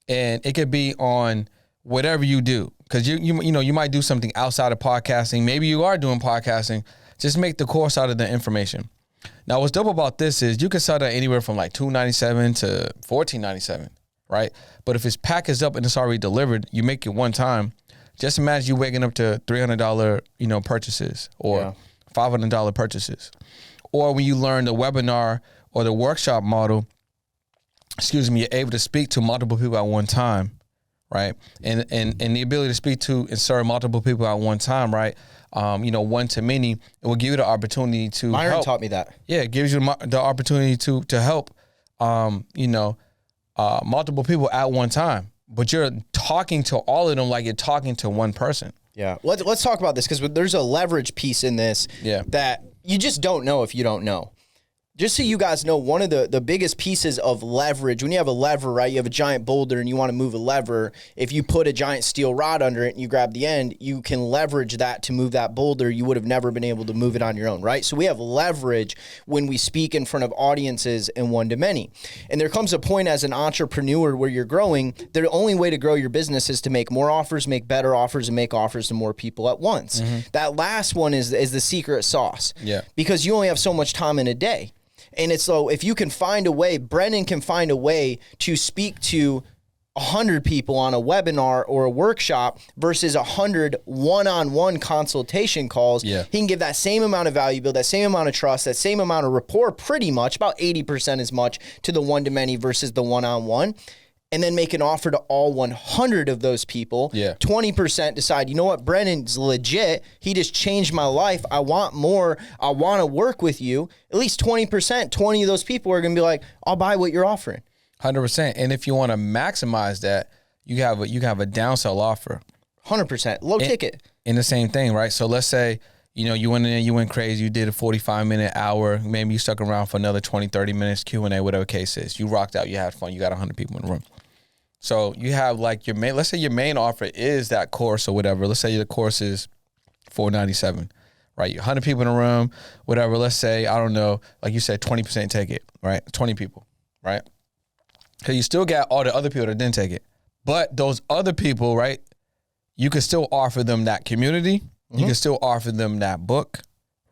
And it could be on whatever you do. Because you know, you might do something outside of podcasting. Maybe you are doing podcasting. Just make the course out of the information. Now, what's dope about this is you can sell that anywhere from like $297 to $1497, right? But if it's packaged up and it's already delivered, you make it one time. Just imagine you waking up to $300, you know, purchases or $500 purchases. Or when you learn the webinar or the workshop model, you're able to speak to multiple people at one time. Right. And the ability to speak to and serve multiple people at one time. Right. You know, one to many, it will give you the opportunity to
Myron
help.
taught me that.
Yeah. It gives you the opportunity to help, you know, multiple people at one time. But you're talking to all of them like you're talking to one person.
Yeah. Let's talk about this because there's a leverage piece in this that you just don't know if you don't know. Just so you guys know, one of the biggest pieces of leverage, when you have a lever, right, you have a giant boulder and you want to move a lever, if you put a giant steel rod under it and you grab the end, you can leverage that to move that boulder. You would have never been able to move it on your own, right? So we have leverage when we speak in front of audiences in one-to-many. And there comes a point as an entrepreneur where you're growing, the only way to grow your business is to make more offers, make better offers, and make offers to more people at once. That last one is the secret sauce.
Yeah.
Because you only have so much time in a day. And it's so if you can find a way, Brendan can find a way to speak to 100 people on a webinar or a workshop versus 100 one-on-one consultation calls,
Yeah.
he can give that same amount of value, build that same amount of trust, that same amount of rapport, pretty much about 80% as much to the one-to-many versus the one-on-one, and then make an offer to all 100 of those people.
Yeah.
20% decide, you know what, Brendan's legit. He just changed my life. I want more. I want to work with you. At least 20%, 20 of those people are going to be like, I'll buy what you're offering.
100%. And if you want to maximize that, you have a downsell offer.
100%. Low ticket.
In the same thing, right? So let's say, you went in, you went crazy, you did a 45-minute hour, maybe you stuck around for another 20, 30 minutes, Q&A, whatever case is. You rocked out, you had fun, you got 100 people in the room. So you have like your main, let's say your main offer is that course or whatever. Let's say the course is $497, right? 100 people in the room, whatever. Let's say, I don't know, like you said, 20% take it, right? 20 people, right? Because you still got all the other people that didn't take it. But those other people, right, you can still offer them that community. You can still offer them that book,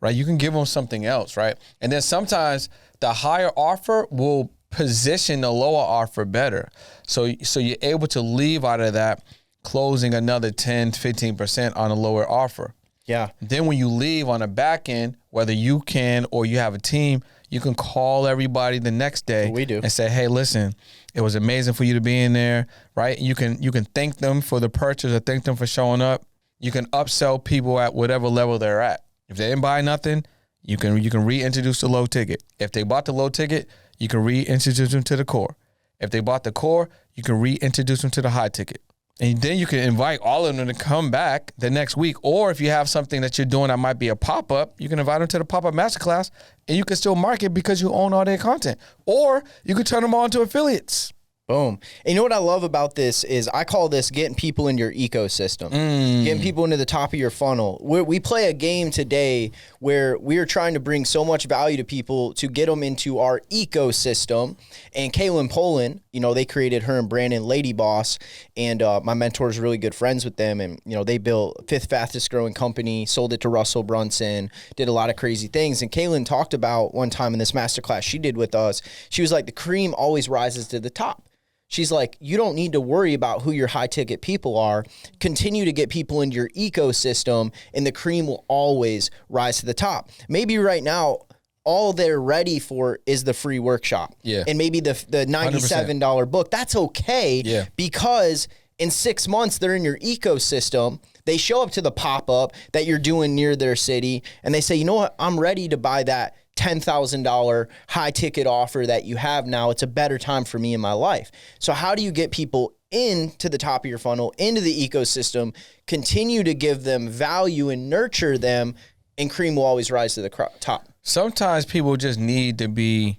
right? You can give them something else, right? And then sometimes the higher offer will position the lower offer better. So you're able to leave out of that closing another 10, 15% on a lower offer.
Yeah.
Then when you leave on the back end, whether you can or you have a team, you can call everybody the next day
We do.
and say, hey, listen, it was amazing for you to be in there, right? You can thank them for the purchase or thank them for showing up. You can upsell people at whatever level they're at. If they didn't buy nothing, you can reintroduce the low ticket. If they bought the low ticket, you can reintroduce them to the core. If they bought the core, you can reintroduce them to the high ticket. And then you can invite all of them to come back the next week. Or if you have something that you're doing that might be a pop-up, you can invite them to the pop-up masterclass and you can still market because you own all their content. Or you could turn them on to affiliates.
Boom. And you know what I love about this is I call this getting people in your ecosystem, getting people into the top of your funnel. We play a game today where we are trying to bring so much value to people to get them into our ecosystem. And Kaylin Poland, they created her and Brandon Lady Boss, and my mentor is really good friends with them. And, they built fifth fastest growing company, sold it to Russell Brunson, did a lot of crazy things. And Kaylin talked about one time in this masterclass she did with us, she was like, the cream always rises to the top. She's like, you don't need to worry about who your high ticket people are. Continue to get people into your ecosystem and the cream will always rise to the top. Maybe right now, all they're ready for is the free workshop.
Yeah.
And maybe the $97 book. That's okay.
Yeah.
Because in 6 months, they're in your ecosystem. They show up to the pop-up that you're doing near their city and they say, you know what, I'm ready to buy that $10,000 high ticket offer that you have now. It's a better time for me in my life. So how do you get people into the top of your funnel, into the ecosystem, continue to give them value and nurture them, and cream will always rise to the top?
Sometimes people just need to be,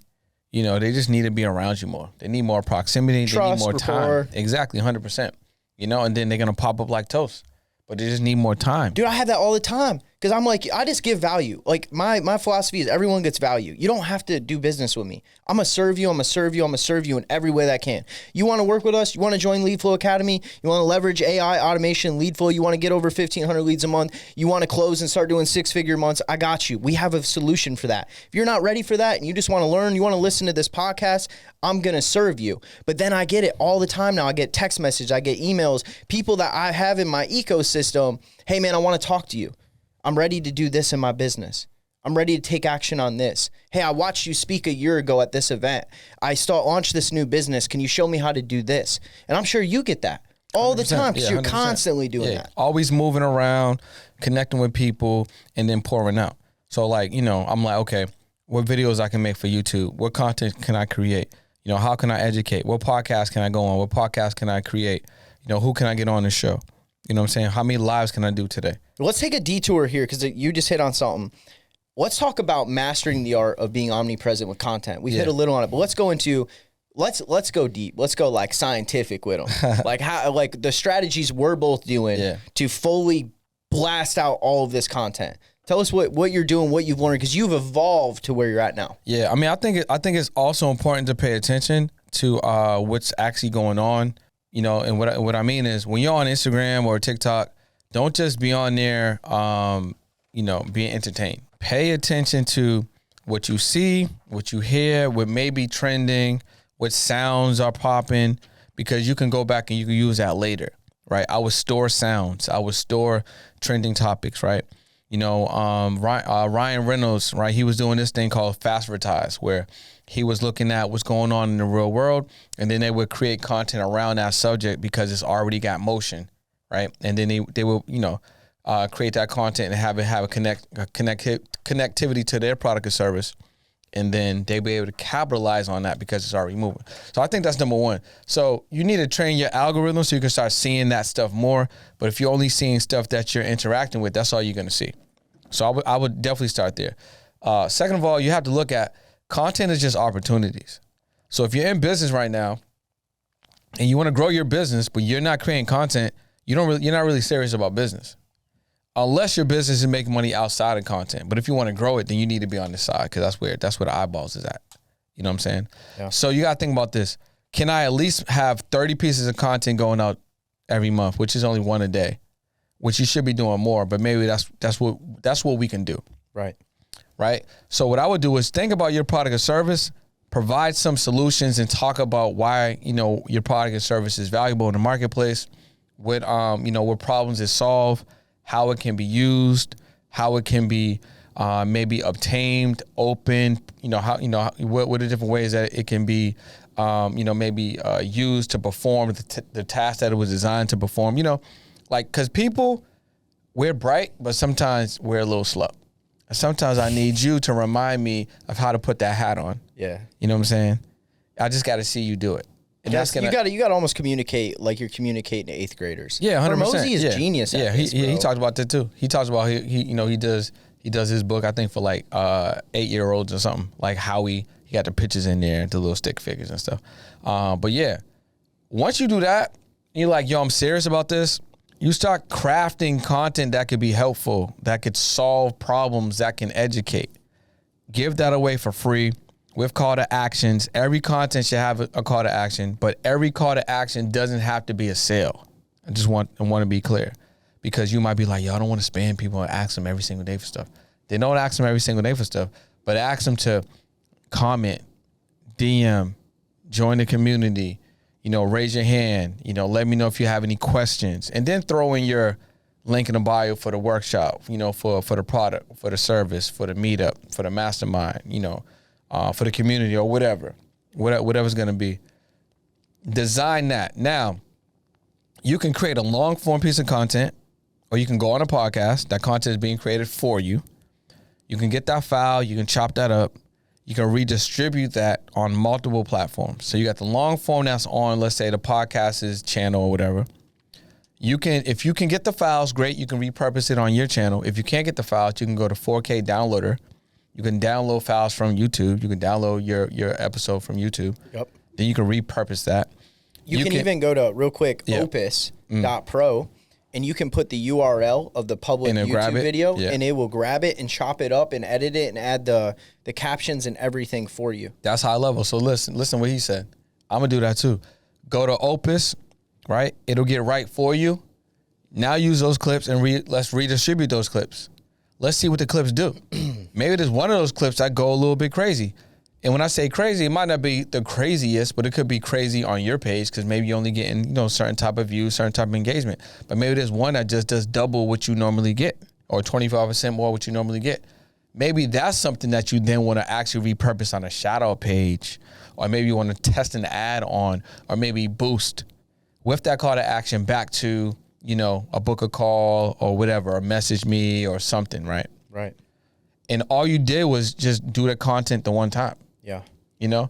they just need to be around you more. They need more proximity.
Trust,
they need more
rapport.
time. Exactly, 100%. And then they're going to pop up like toast. But they just need more time.
Dude, I have that all the time because I'm like, I just give value. Like my philosophy is everyone gets value. You don't have to do business with me. I'm going to serve you. I'm going to serve you. I'm going to serve you in every way that I can. You want to work with us? You want to join Lead Flow Academy? You want to leverage AI, automation, lead flow? You want to get over 1,500 leads a month? You want to close and start doing 6-figure months? I got you. We have a solution for that. If you're not ready for that and you just want to learn, you want to listen to this podcast, I'm going to serve you. But then I get it all the time now. I get text messages, I get emails, people that I have in my ecosystem. Hey man, I want to talk to you. I'm ready to do this in my business. I'm ready to take action on this. Hey, I watched you speak a year ago at this event. I launched this new business. Can you show me how to do this? And I'm sure you get that all the time because you're
100%.
constantly doing that.
Always moving around, connecting with people, and then pouring out. So like, I'm like, okay, what videos I can make for YouTube? What content can I create? How can I educate? What podcast can I go on? What podcast can I create? Who can I get on the show? You know what I'm saying? How many lives can I do today?
Let's take a detour here because you just hit on something. Let's talk about mastering the art of being omnipresent with content. We hit a little on it, but let's go into let's go deep. Let's go like scientific with them. like the strategies we're both doing to fully blast out all of this content. Tell us what you're doing, what you've learned, because you've evolved to where you're at now.
Yeah, I mean, I think it's also important to pay attention to what's actually going on. And what I mean is when you're on Instagram or TikTok, don't just be on there, being entertained. Pay attention to what you see, what you hear, what may be trending, what sounds are popping, because you can go back and you can use that later, right? I would store sounds. I would store trending topics, right? You know, Ryan Reynolds, right? He was doing this thing called Fastvertise, where he was looking at what's going on in the real world, and then they would create content around that subject because it's already got motion, right? And then they will, you know, create that content and have a connectivity to their product or service, and then they'll be able to capitalize on that because it's already moving. So I think that's number one. So you need to train your algorithm so you can start seeing that stuff more. But if you're only seeing stuff that you're interacting with, that's all you're going to see. So I would definitely start there. Second of all, you have to look at content is just opportunities. So if you're in business right now and you want to grow your business, but you're not creating content, you're not really serious about business. Unless your business is making money outside of content. But if you want to grow it, then you need to be on the side because that's where the eyeballs is at. You know what I'm saying? Yeah. So you got to think about this. Can I at least have 30 pieces of content going out every month, which is only one a day, which you should be doing more, but maybe that's what we can do.
Right.
Right. So what I would do is think about your product or service, provide some solutions, and talk about why, you know, your product or service is valuable in the marketplace, what problems it solve, how it can be used, how it can be maybe obtained, open, what are the different ways that it can be, used to perform the task that it was designed to perform, because people, we're bright, but sometimes we're a little slow. Sometimes I need you to remind me of how to put that hat on.
Yeah.
You know what I'm saying? I just got to see you do it. And
that's you got to almost communicate like you're communicating to eighth graders.
Yeah, 100%.
Mosey is genius.
Yeah, he talked about that too. He talks about he does his book, I think, for like 8-year-olds or something, like how he got the pictures in there, the little stick figures and stuff. But yeah, once you do that, you're like, yo, I'm serious about this. You start crafting content that could be helpful, that could solve problems, that can educate. Give that away for free with call to actions. Every content should have a call to action, but every call to action doesn't have to be a sale. I just want to be clear, because you might be like, yo, I don't want to spam people and ask them every single day for stuff. They don't ask them every single day for stuff, but ask them to comment, DM, join the community, raise your hand, let me know if you have any questions, and then throw in your link in the bio for the workshop, for the product, for the service, for the meetup, for the mastermind, for the community or whatever's going to be. Design that. Now, you can create a long form piece of content, or you can go on a podcast. That content is being created for you. You can get that file. You can chop that up. You can redistribute that on multiple platforms. So you got the long form that's on, let's say, the podcast's channel or whatever. If you can get the files, great. You can repurpose it on your channel. If you can't get the files, you can go to 4K Downloader. You can download files from YouTube. You can download your episode from YouTube. Yep. Then you can repurpose that.
You can even go to, real quick, opus.pro, and you can put the URL of the public YouTube video, and it will grab it and chop it up and edit it and add the captions and everything for you.
That's high level. So listen what he said. I'm going to do that too. Go to Opus, right? It'll get right for you. Now use those clips and let's redistribute those clips. Let's see what the clips do. Maybe there's one of those clips that go a little bit crazy. And when I say crazy, it might not be the craziest, but it could be crazy on your page because maybe you're only getting, certain type of views, certain type of engagement. But maybe there's one that just does double what you normally get, or 25% more what you normally get. Maybe that's something that you then want to actually repurpose on a shadow page, or maybe you want to test an ad on, or maybe boost with that call to action back to, a book a call or whatever, or message me or something, right?
Right.
And all you did was just do the content the one time.
Yeah.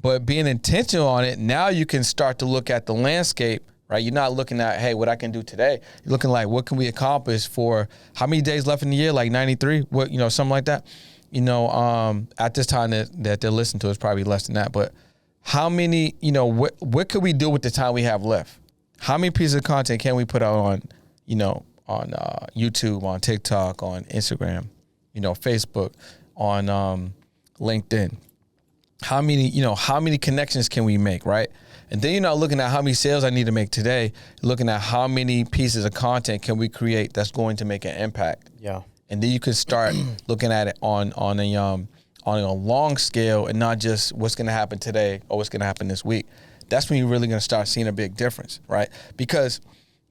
But being intentional on it, now you can start to look at the landscape, right? You're not looking at, hey, what I can do today. You're looking like, what can we accomplish for how many days left in the year? Like 93, something like that. At this time that they're listening to is probably less than that. But how many, what could we do with the time we have left? How many pieces of content can we put out on YouTube, on TikTok, on Instagram, Facebook, on LinkedIn? How many connections can we make, right? And then you're not looking at how many sales I need to make today. You're looking at how many pieces of content can we create that's going to make an impact.
Yeah.
And then you can start looking at it on a long scale, and not just what's going to happen today or what's going to happen this week. that's when you're really going to start seeing a big difference, right? Because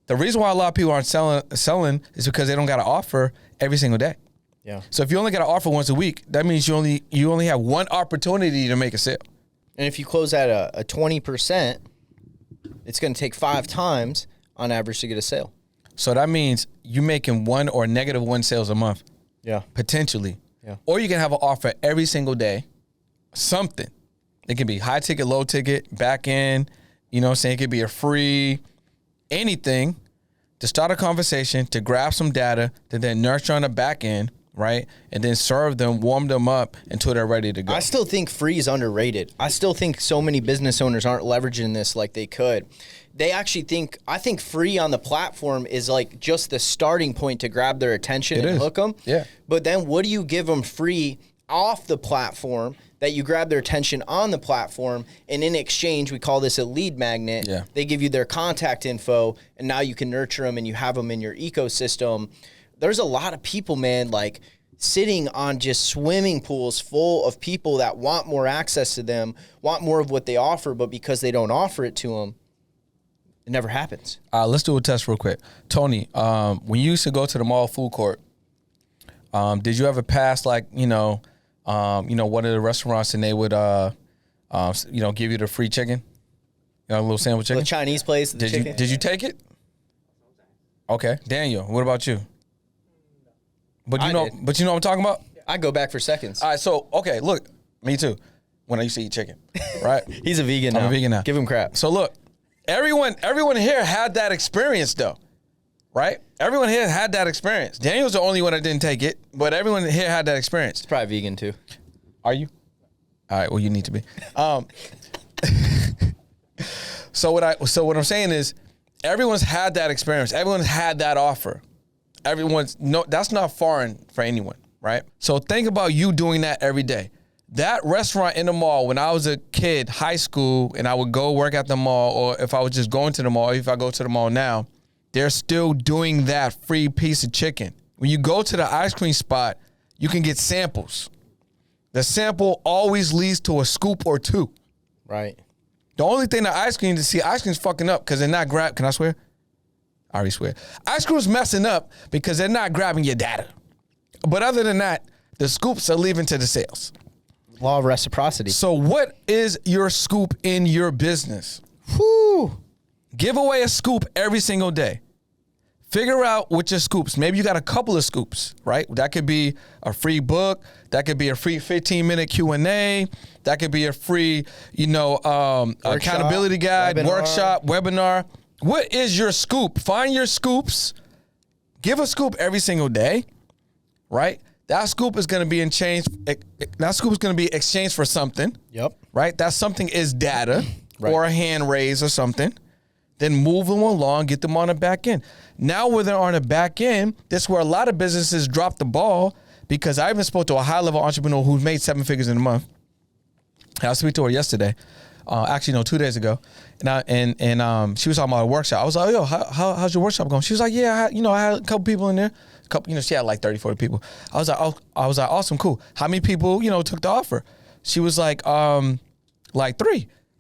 the reason why a lot of people aren't selling is because they don't got an offer every single day.
Yeah.
So if you only got an offer once a week, that means you only have one opportunity to make a sale.
And if you close at a 20%, it's going to take 5 times on average to get a sale.
So that means you making 1 or -1 sales a month.
Yeah.
Potentially.
Yeah.
Or you can have an offer every single day, something. It can be high ticket, low ticket, back end, you know what I'm saying? It could be a free, anything to start a conversation, to grab some data, to then nurture on the back end, right? And then serve them, warm them up until they're ready to go.
I still think free is underrated. I still think so many business owners aren't leveraging this like they could. They actually think, I think free on the platform is like just the starting point to grab their attention and hook them.
Yeah.
But then what do you give them free off the platform that you grab their attention on the platform, and in exchange, we call this a lead magnet.
Yeah.
They give you their contact info, and now you can nurture them and you have them in your ecosystem. There's a lot of people, man, like sitting on just swimming pools full of people that want more access to them, want more of what they offer, but because they don't offer it to them, it never happens.
Let's do a test real quick. Tony, when you used to go to the mall food court, did you ever pass like, one of the restaurants and they would, give you the free chicken? A little sandwich chicken?
The Chinese place, the chicken.
Did you take it? Okay. Daniel, what about you? But you know what I'm talking about?
I go back for seconds.
All right, so, okay, look, me too. When I used to eat chicken, right?
He's a vegan now.
I'm a vegan now.
Give him crap.
So look, everyone here had that experience though, right? Everyone here had that experience. Daniel's the only one that didn't take it, but everyone here had that experience.
It's probably vegan too.
Are you? All right, well, you need to be. So what I'm saying is everyone's had that experience. Everyone's had that offer. That's not foreign for anyone, right? So think about you doing that every day. That restaurant in the mall, when I was a kid, high school, and I would go work at the mall, or if I was just going to the mall, if I go to the mall now, they're still doing that free piece of chicken. When you go to the ice cream spot, you can get samples. The sample always leads to a scoop or two.
Right.
The only thing that ice cream's fucking up because they're not can I swear? I already swear. Ice cream's messing up because they're not grabbing your data. But other than that, the scoops are leaving to the sales.
Law of reciprocity.
So what is your scoop in your business?
Whew.
Give away a scoop every single day. Figure out what your scoops. Maybe you got a couple of scoops, right? That could be a free book. That could be a free 15-minute Q&A. That could be a free, accountability guide, workshop, webinar. What is your scoop? Find your scoops. Give a scoop every single day, right? That scoop is going to be exchanged for something.
Yep.
Right? That something is data
Right.
or a hand raise or something. Then move them along, get them on the back end. Now when they're on the back end, this is where a lot of businesses drop the ball, because I even spoke to a high-level entrepreneur who's made 7 figures in a month. I was speaking to her yesterday, 2 days ago, and she was talking about a workshop. I was like, yo, how's your workshop going? She was like, yeah, I had a couple people in there. She had like 30, 40 people. I was like, awesome, cool. How many people, took the offer? She was like 3.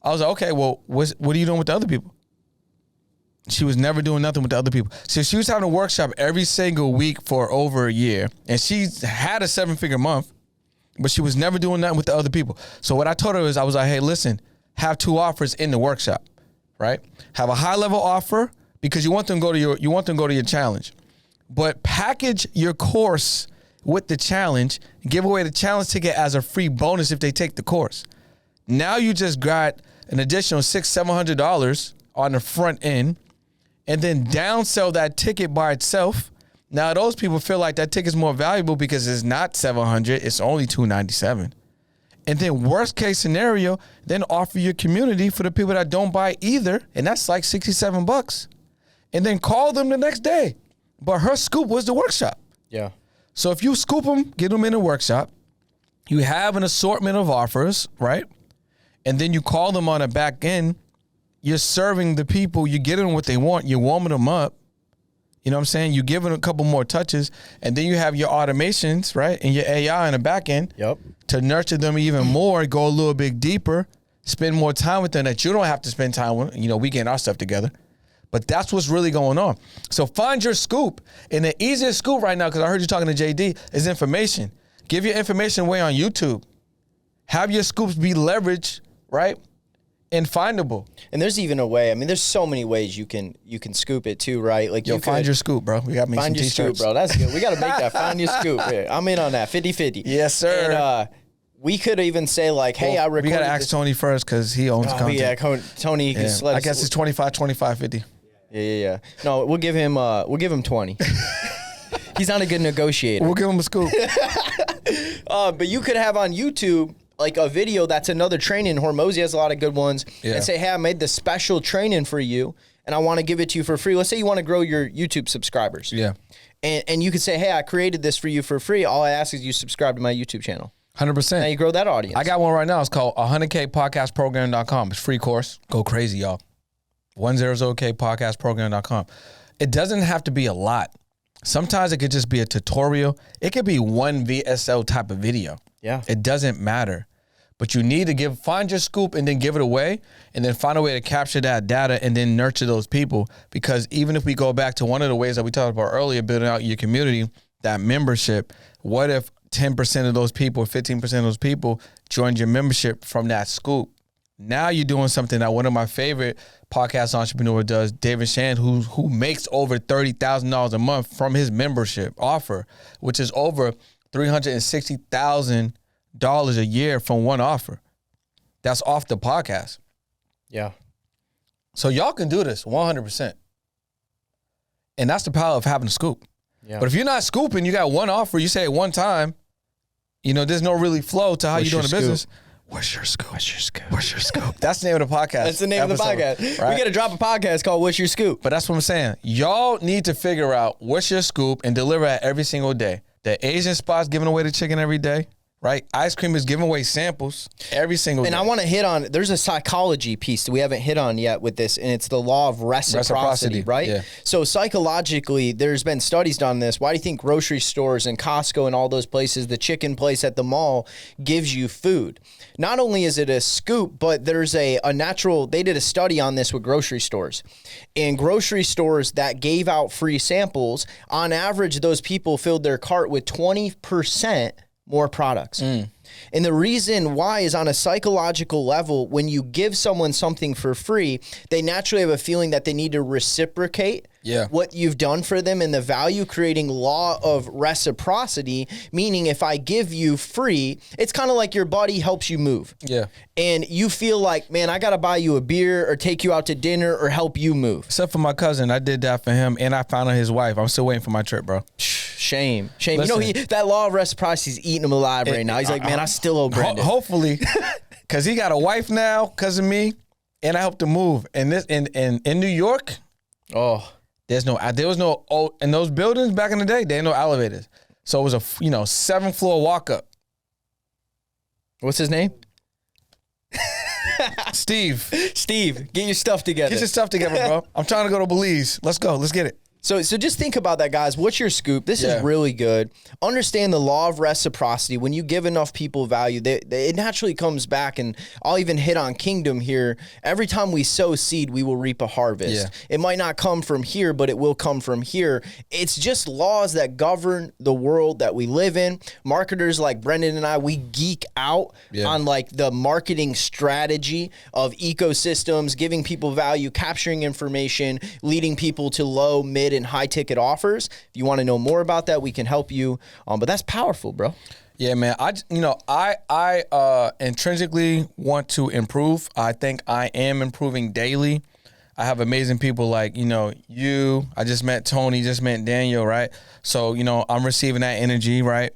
I was like, okay, well, what are you doing with the other people? She was never doing nothing with the other people. So she was having a workshop every single week for over a year, and she had a 7-figure month, but she was never doing nothing with the other people. So what I told her is, I was like, hey, listen, have 2 offers in the workshop, right? Have a high-level offer because you want them to go to your challenge, but package your course with the challenge. Give away the challenge ticket as a free bonus if they take the course. Now you just got an additional $600-700 on the front end, and then downsell that ticket by itself. Now those people feel like that ticket's more valuable because it's not $700, it's only $297. And then worst case scenario, then offer your community for the people that don't buy either, and that's like $67. And then call them the next day. But her scoop was the workshop.
Yeah.
So if you scoop them, get them in a workshop, you have an assortment of offers, right? And then you call them on the back end. You're serving the people, you're getting them what they want, you're warming them up. You know what I'm saying? You give it a couple more touches, and then you have your automations, right? And your AI in the back end.
Yep.
To nurture them even more, go a little bit deeper, spend more time with them that you don't have to spend time with. You know, we getting our stuff together. But that's what's really going on. So find your scoop. And the easiest scoop right now, because I heard you talking to JD, is information. Give your information away on YouTube. Have your scoops be leveraged, right? And findable.
And there's even a way. I mean, there's so many ways you can scoop it too, right? Like you
find your scoop, bro. We got to make some t-shirts.
Find your scoop, bro. That's good. We got to make that. Find your scoop. Yeah, I'm in on that. 50-50.
Yes, sir.
And we could even say like, hey, I recorded
we got to ask Tony first because he owns content.
Yeah, Tony.
Yeah. I guess it's 25, 50.
Yeah. No, we'll give him 20. He's not a good negotiator.
We'll give him a scoop.
But you could have on YouTube like a video that's another training. Hormozy has a lot of good ones. Yeah. And say, hey, I made this special training for you, and I want to give it to you for free. Let's say you want to grow your YouTube subscribers.
Yeah.
And you could say, hey, I created this for you for free. All I ask is you subscribe to my YouTube channel.
100%.
Now you grow that audience.
I got one right now. It's called 100kpodcastprogram.com. It's free course. Go crazy, y'all. 100kpodcastprogram.com. It doesn't have to be a lot. Sometimes it could just be a tutorial. It could be one VSL type of video.
Yeah.
It doesn't matter. But you need to find your scoop and then give it away, and then find a way to capture that data and then nurture those people. Because even if we go back to one of the ways that we talked about earlier, building out your community, that membership, what if 10% of those people, 15% of those people joined your membership from that scoop? Now you're doing something that one of my favorite podcast entrepreneurs does, David Shan, who makes over $30,000 a month from his membership offer, which is over $360,000 a year from one offer. That's off the podcast.
Yeah.
So y'all can do this 100%. And that's the power of having a scoop. Yeah. But if you're not scooping, you got one offer, you say it one time, you know, there's no really flow to how you're doing the business. What's your scoop? What's your scoop? What's your scoop? That's the name of the podcast.
That's the name of the podcast. Right? We got to drop a podcast called What's Your Scoop?
But that's what I'm saying. Y'all need to figure out what's your scoop and deliver it every single day. The Asian spot's giving away the chicken every day. Right? Ice cream is giving away samples every single day.
And I want to hit on, there's a psychology piece that we haven't hit on yet with this, and it's the law of reciprocity. Right?
Yeah.
So psychologically, there's been studies on this. Why do you think grocery stores and Costco and all those places, the chicken place at the mall gives you food? Not only is it a scoop, but there's a natural, they did a study on this with grocery stores. And grocery stores that gave out free samples, on average, those people filled their cart with 20% more products. And the reason why is on a psychological level, when you give someone something for free, they naturally have a feeling that they need to reciprocate what you've done for them, and the value creating law of reciprocity, meaning if I give you free, it's kind of like your buddy helps you move.
Yeah.
And you feel like, man, I got to buy you a beer or take you out to dinner or help you move.
Except for my cousin. I did that for him, and I found out his wife. I'm still waiting for my trip, bro.
Shame.
Listen,
you know, that law of reciprocity is eating him alive right now. He's like, man, I still owe Brendan.
Hopefully, because he got a wife now because of me, and I helped him move. And this in New York, there was no in those buildings back in the day, there ain't no elevators. So it was a 7th floor walk up.
What's his name?
Steve,
get your stuff together.
Get your stuff together, bro. I'm trying to go to Belize. Let's go. Let's get it.
So just think about that, guys. What's your scoop? This is really good. Understand the law of reciprocity. When you give enough people value, it naturally comes back. And I'll even hit on kingdom here. Every time we sow seed, we will reap a harvest. Yeah. It might not come from here, but it will come from here. It's just laws that govern the world that we live in. Marketers like Brendan and I, we geek out on like the marketing strategy of ecosystems, giving people value, capturing information, leading people to low, mid, and high ticket offers. If you want to know more about that, we can help you. But that's powerful, bro.
Yeah, man. I intrinsically want to improve. I think I am improving daily. I have amazing people like, you. I just met Tony, just met Daniel, right? So, I'm receiving that energy, right?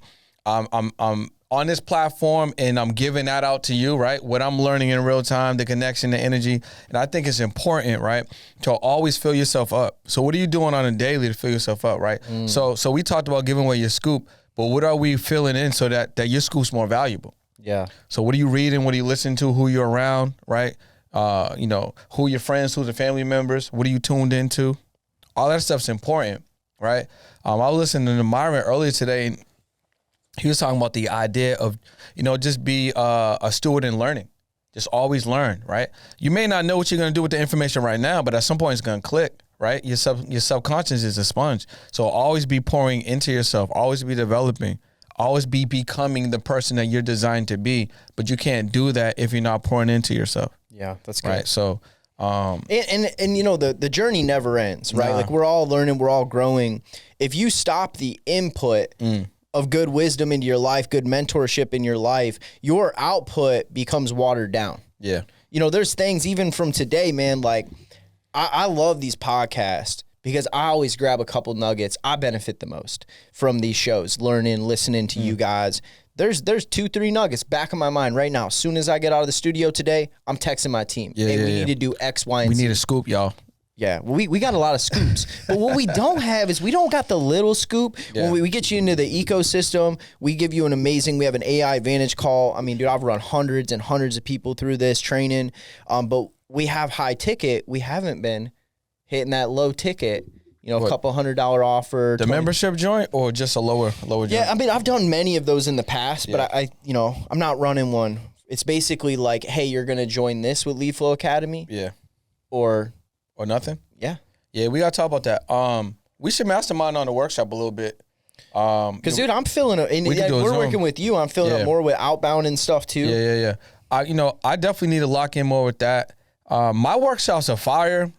I'm on this platform and I'm giving that out to you, right? What I'm learning in real time, the connection, the energy. And I think it's important, right, to always fill yourself up. So what are you doing on a daily to fill yourself up, right? So we talked about giving away your scoop, but what are we filling in so that your scoop's more valuable?
Yeah.
So what are you reading? What are you listening to? Who you're around, right? Who your friends, who's the family members? What are you tuned into? All that stuff's important, right? I was listening to Myron earlier today, and he was talking about the idea of, just be a steward in learning. Just always learn, right? You may not know what you're going to do with the information right now, but at some point it's going to click, right? Your subconscious is a sponge. So always be pouring into yourself, always be developing, always be becoming the person that you're designed to be. But you can't do that if you're not pouring into yourself.
Yeah, that's good.
Right. So,
and you know, the journey never ends, right?
Nah.
Like we're all learning, we're all growing. If you stop the input of good wisdom into your life, good mentorship in your life, your output becomes watered down.
yeah.
You know, there's things even from today, man, like I love these podcasts because I always grab a couple nuggets. I benefit the most from these shows, learning, listening to you guys. There's 2-3 nuggets back in my mind right now. As soon as I get out of the studio today, I'm texting my team.
Yeah,
hey,
yeah,
we
yeah.
need to do X, Y, and
We
Z.
need a scoop, y'all.
Yeah, we got a lot of scoops. But what we don't have is we don't got the little scoop.
Yeah.
When we get you into the ecosystem, we give you we have an AI Advantage call. I mean, dude, I've run hundreds and hundreds of people through this training. But we have high ticket. We haven't been hitting that low ticket, you know,
What?
a couple $100 offer.
The
20
membership joint or just a lower joint?
Yeah, I mean, I've done many of those in the past,
Yeah.
but you know, I'm not running one. It's basically like, hey, you're going to join this with Lead Flow Academy
Yeah.
or
nothing?
yeah.
Yeah, we got to talk about that. We should mastermind on the workshop a little bit.
Because, dude, I'm feeling it. And
We can do a
we're
Zoom.
working with you. I'm feeling
Yeah.
it more with outbound and stuff, too.
Yeah. I definitely need to lock in more with that. My workshops are fire.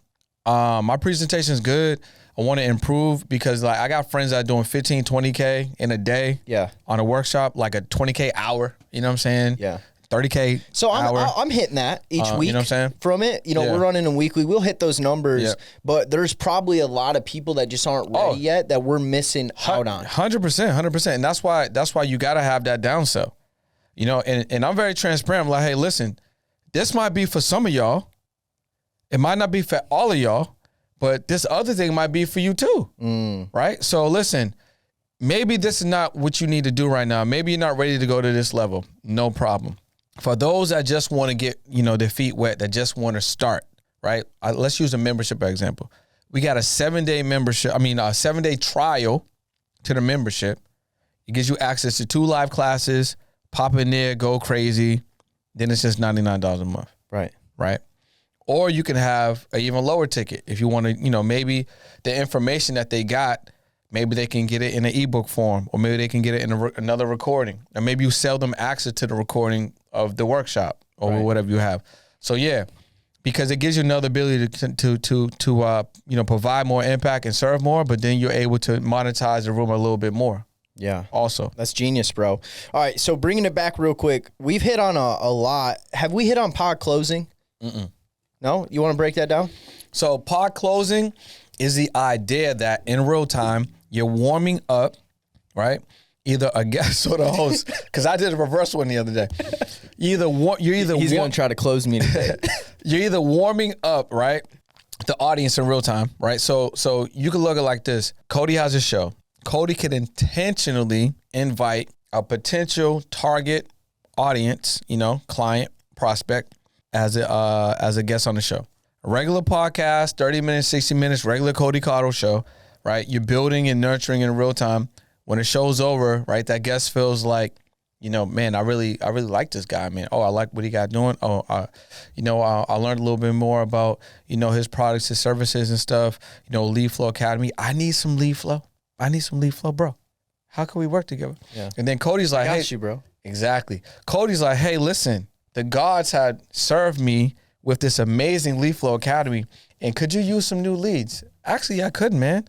My presentation is good. I want to improve because like I got friends that are doing 15, 20K in a day
Yeah.
on a workshop, like a 20K hour. You know what I'm saying?
Yeah.
30K
So
hour.
I'm hitting that each week.
you know what I'm saying?
From it. You know,
Yeah.
we're running them weekly. We'll hit those numbers.
Yeah.
But there's probably a lot of people that just aren't ready yet that we're missing out on.
100%. And that's why you got to have that downsell. You know, and I'm very transparent. I'm like, hey, listen, this might be for some of y'all. It might not be for all of y'all, but this other thing might be for you too. Right? So listen, maybe this is not what you need to do right now. Maybe you're not ready to go to this level. No problem. For those that just want to get, you know, their feet wet, that just want to start, right? Let's use a membership example. We got a 7-day membership. A 7-day trial to the membership. It gives you access to 2 live classes, pop in there, go crazy. Then it's just $99 a month. Right. Or you can have an even lower ticket if you want to, you know, maybe the information that they got, maybe they can get it in an ebook form, or maybe they can get it in another recording, or maybe you sell them access to the recording of the workshop or whatever you have. So yeah, because it gives you another ability to you know, provide more impact and serve more, but then you're able to monetize the room a little bit more.
Yeah.
Also,
That's genius, bro. All right. So bringing it back real quick, we've hit on a lot. Have we hit on pod closing? No? You want to break that down?
so pod closing is the idea that in real time you're warming up, right? Either a guest or the host, because I did a reverse one the other day. He's
going to try to close me today.
You're either warming up, right, the audience in real time, right? So you can look at it like this. Cody has a show. Cody can intentionally invite a potential target audience, you know, client, prospect, as a guest on the show. A regular podcast, 30 minutes, 60 minutes, regular Cody Cottle show, right? You're building and nurturing in real time. When the show's over, right, that guest feels like, you know, man, I really like this guy, man. Oh, I like what he got doing. Oh, you know, I learned a little bit more about, you know, his products, his services and stuff. You know, Lead Flow Academy. I need some lead flow, bro. How can we work together?
Yeah.
And then Cody's like,
Got
hey,
you, bro.
exactly. Cody's like, hey, listen, the gods had served me with this amazing Lead Flow Academy, and could you use some new leads? Actually, I could, man.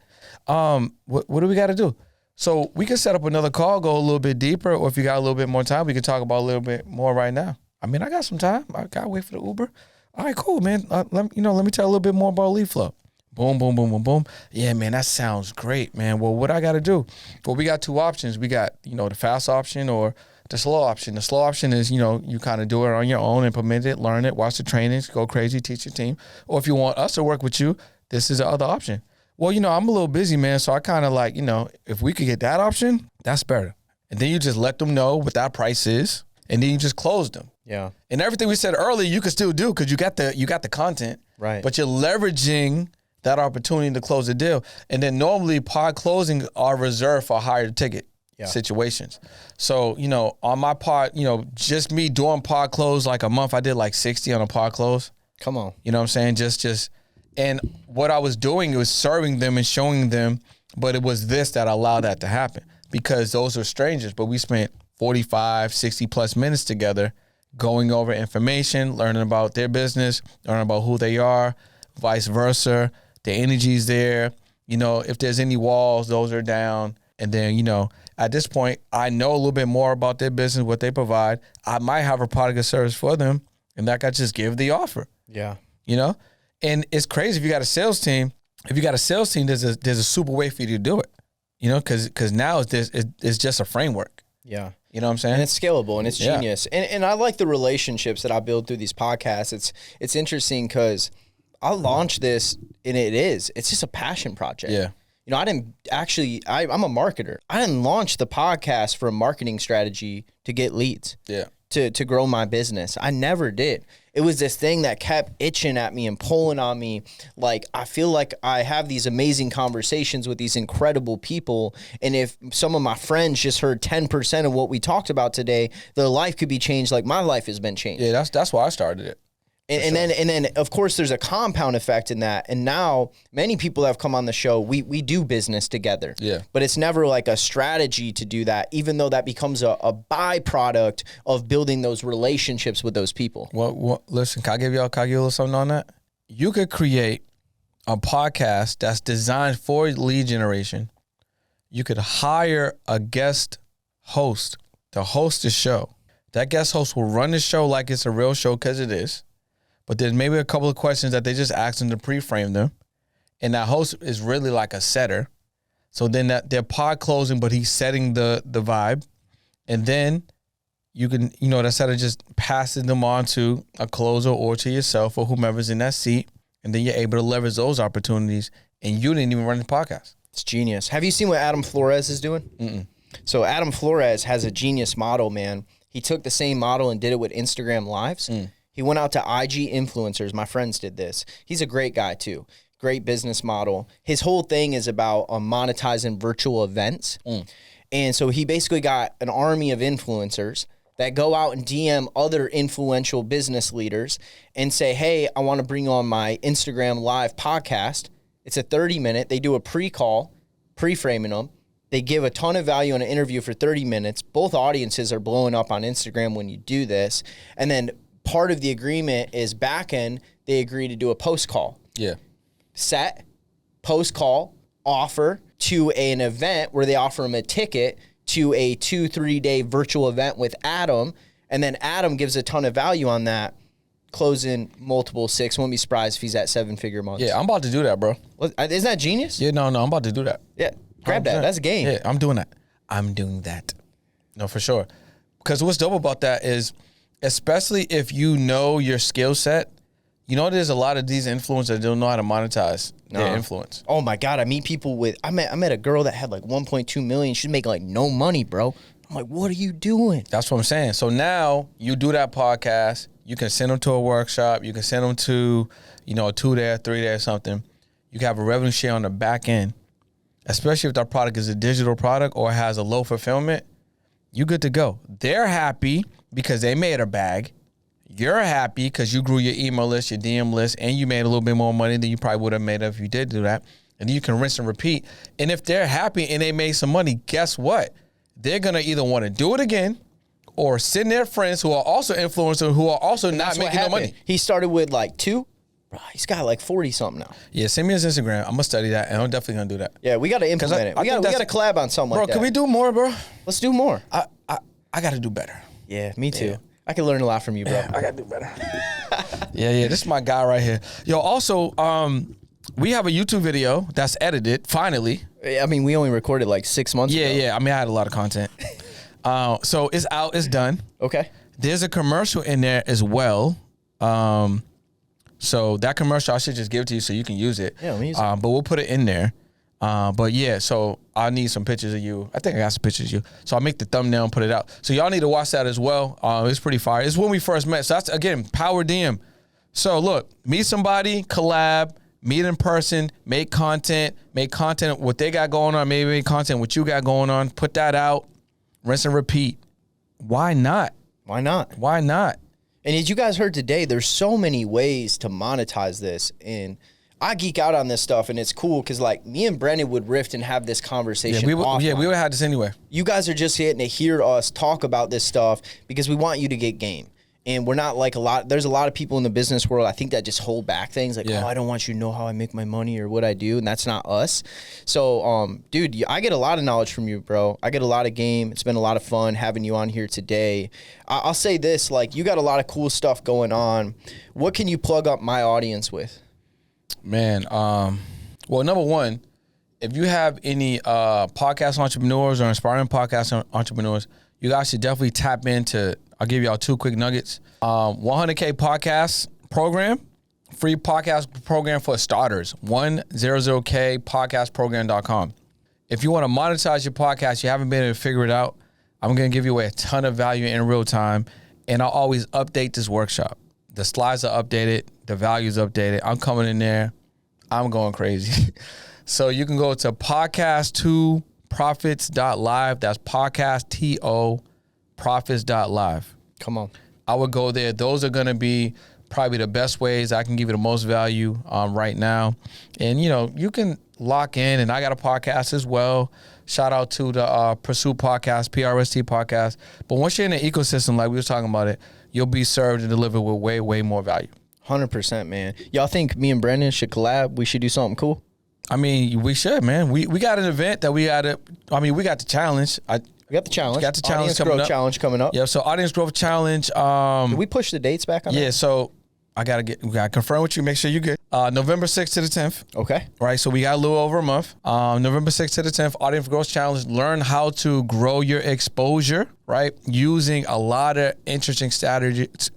What do we got to do? So we could set up another call, go a little bit deeper, or if you got a little bit more time, we could talk about a little bit more right now. I mean, I got some time. I got to wait for the Uber. All right, cool, man. Let me tell a little bit more about Lead Flow. Boom, boom, boom, boom, boom. Yeah, man, that sounds great, man. Well, what I got to do? Well, we got 2 options. We got, you know, the fast option or the slow option. The slow option is, you know, you kind of do it on your own, implement it, learn it, watch the trainings, go crazy, teach your team. Or if you want us to work with you, this is the other option. Well, you know, I'm a little busy, man, so I kind of like, you know, if we could get that option, that's better. And then you just let them know what that price is, and then you just close them.
Yeah.
And everything we said earlier, you can still do because you got the content.
Right.
But you're leveraging that opportunity to close the deal. And then normally pod closing are reserved for a higher ticket. situations. So, on my pod, just me doing pod close like a month, I did like 60 on a pod close.
Come on.
You know what I'm saying? And what I was doing was serving them and showing them, but it was this that allowed that to happen because those are strangers, but we spent 45, 60 plus minutes together going over information, learning about their business, learning about who they are, vice versa. The energy's there. If there's any walls, those are down. And then, at this point, I know a little bit more about their business, what they provide. I might have a product or service for them, and I just give the offer.
Yeah.
And it's crazy if you got a sales team. If you got a sales team, there's a super way for you to do it. Because now it's just a framework.
Yeah.
You know what I'm saying?
And it's scalable and it's genius. And I like the relationships that I build through these podcasts. It's interesting because I launched this and it's just a passion project.
Yeah.
I didn't actually, I'm a marketer. I didn't launch the podcast for a marketing strategy to get leads.
Yeah.
To grow my business. I never did. It was this thing that kept itching at me and pulling on me. Like, I feel like I have these amazing conversations with these incredible people. And if some of my friends just heard 10% of what we talked about today, their life could be changed like my life has been changed.
Yeah, that's why I started it.
And then of course there's a compound effect in that. And now many people that have come on the show, we do business together.
Yeah.
But it's never like a strategy to do that, even though that becomes a byproduct of building those relationships with those people.
Well, listen, can I give you a little something on that? You could create a podcast that's designed for lead generation. You could hire a guest host to host the show. That guest host will run the show like it's a real show because it is. But there's maybe a couple of questions that they just ask them to pre-frame them. And that host is really like a setter. So then they're pod closing, but he's setting the vibe. And then you can, that setter just passes them on to a closer or to yourself or whomever's in that seat. And then you're able to leverage those opportunities. And you didn't even run the podcast.
It's genius. Have you seen what Adam Flores is doing?
Mm-mm.
So Adam Flores has a genius model, man. He took the same model and did it with Instagram Lives. He went out to IG influencers. My friends did this. He's a great guy too. Great business model. His whole thing is about monetizing virtual events. And so he basically got an army of influencers that go out and DM other influential business leaders and say, hey, I want to bring on my Instagram Live podcast. It's a 30-minute. They do a pre-call, pre-framing them. They give a ton of value in an interview for 30 minutes. Both audiences are blowing up on Instagram when you do this. And then part of the agreement is back end, they agree to do a post call.
Yeah.
Set, post call, offer to an event where they offer them a ticket to a 2-3 day virtual event with Adam. And then Adam gives a ton of value on that, closing multiple six. Won't be surprised if he's at 7-figure months.
Yeah, I'm about to do that, bro.
Isn't that genius?
Yeah, no, I'm about to do that.
Yeah. Grab 100%. That. That's game.
Yeah, I'm doing that. I'm doing that. No, for sure. Because what's dope about that is, especially if you know your skill set, there's a lot of these influencers that don't know how to monetize their influence.
Oh my God, I meet people with, I met a girl that had like 1.2 million. She's making like no money, bro. I'm like, what are you doing?
That's what I'm saying. So now you do that podcast, you can send them to a workshop, you can send them to, a 2-day, 3-day or something. You can have a revenue share on the back end, especially if that product is a digital product or has a low fulfillment. You good to go. They're happy because they made a bag. You're happy because you grew your email list, your DM list, and you made a little bit more money than you probably would have made if you did do that. And then you can rinse and repeat. And if they're happy and they made some money, guess what? They're going to either want to do it again or send their friends who are also influencers who are also not making no money.
He started with like 2. Bro, he's got like 40 something now.
Yeah, send me his Instagram. I'm going to study that, and I'm definitely going to do that.
Yeah, we got to implement it. We got to collab on something like that.
Bro, can we do more, bro?
Let's do more.
I got to do better.
Yeah, me too. Yeah. I can learn a lot from you, bro.
I got to do better. Yeah, this is my guy right here. Yo, also, we have a YouTube video that's edited, finally.
I mean, we only recorded like 6 months ago.
Yeah. I mean, I had a lot of content. So it's out, it's done.
Okay.
There's a commercial in there as well. So that commercial, I should just give it to you so you can use it.
Yeah, let me use it.
But we'll put it in there. But yeah, so I need some pictures of you. I think I got some pictures of you. So I'll make the thumbnail and put it out. So y'all need to watch that as well. It's pretty fire. It's when we first met. So that's, again, Power DM. So look, meet somebody, collab, meet in person, make content what they got going on, maybe make content what you got going on, put that out, rinse and repeat. Why not?
Why not?
Why not?
And as you guys heard today, there's so many ways to monetize this. And I geek out on this stuff, and it's cool because, like, me and Brendan would riff and have this conversation.
We would have had this anyway.
You guys are just getting to hear us talk about this stuff because we want you to get game. And we're not like there's a lot of people in the business world, I think, that just hold back things like, oh, I don't want you to know how I make my money or what I do. And that's not us. So, dude, I get a lot of knowledge from you, bro. I get a lot of game. It's been a lot of fun having you on here today. I'll say this, like, you got a lot of cool stuff going on. What can you plug up my audience with?
Man, well, number one, if you have any podcast entrepreneurs or inspiring podcast entrepreneurs, you guys should definitely tap into, I'll give y'all 2 quick nuggets. 100K podcast program, free podcast program for starters, 100K podcastprogram.com. If you want to monetize your podcast, you haven't been able to figure it out, I'm going to give you away a ton of value in real time. And I'll always update this workshop. The slides are updated. The value's updated. I'm coming in there. I'm going crazy. So you can go to podcast2profits.live. That's podcast profits.live.
Come on.
I would go there. Those are going to be probably the best ways I can give you the most value right now. And, you know, you can lock in. And I got a podcast as well. Shout out to the Pursue podcast, PRST podcast. But once you're in the ecosystem, like we was talking about it, you'll be served and delivered with way, way more value.
100%, man. Y'all think me and Brendan should collab? We should do something cool?
I mean, we should, man. We got an event that we got to, I mean, we got the challenge.
We got the challenge.
Got the challenge
Audience
coming
Growth
up.
Challenge coming up.
Yeah, so Audience Growth Challenge.
Can we push the dates back on that?
Yeah, so we got to confirm with you, make sure you're good. November 6th to the 10th.
Okay.
Right, so we got a little over a month. November 6th to the 10th, Audience Growth Challenge. Learn how to grow your exposure, right? Using a lot of interesting strategies,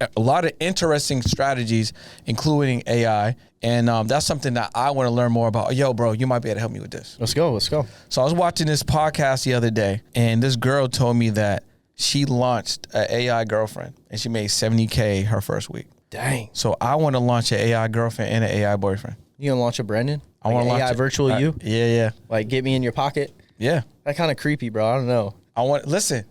including AI. And that's something that I want to learn more about. Yo, bro, you might be able to help me with this.
Let's go.
So I was watching this podcast the other day, and this girl told me that she launched an AI girlfriend, and she made $70K her first week.
Dang.
So I want to launch an AI girlfriend and an AI boyfriend.
You gonna launch a Brendan?
I want to launch
AI virtual you?
Yeah.
Like, get me in your pocket?
Yeah.
That kind of creepy, bro. I don't know.
Listen,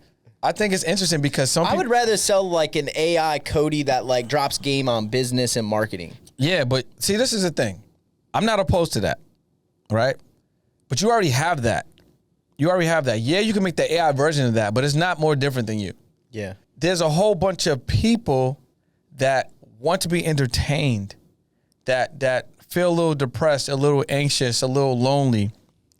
I think it's interesting because
I would rather sell like an AI Cody that like drops game on business and marketing.
Yeah, but see, this is the thing. I'm not opposed to that, right? But you already have that. Yeah, you can make the AI version of that, but it's not more different than you.
Yeah.
There's a whole bunch of people that want to be entertained, that feel a little depressed, a little anxious, a little lonely,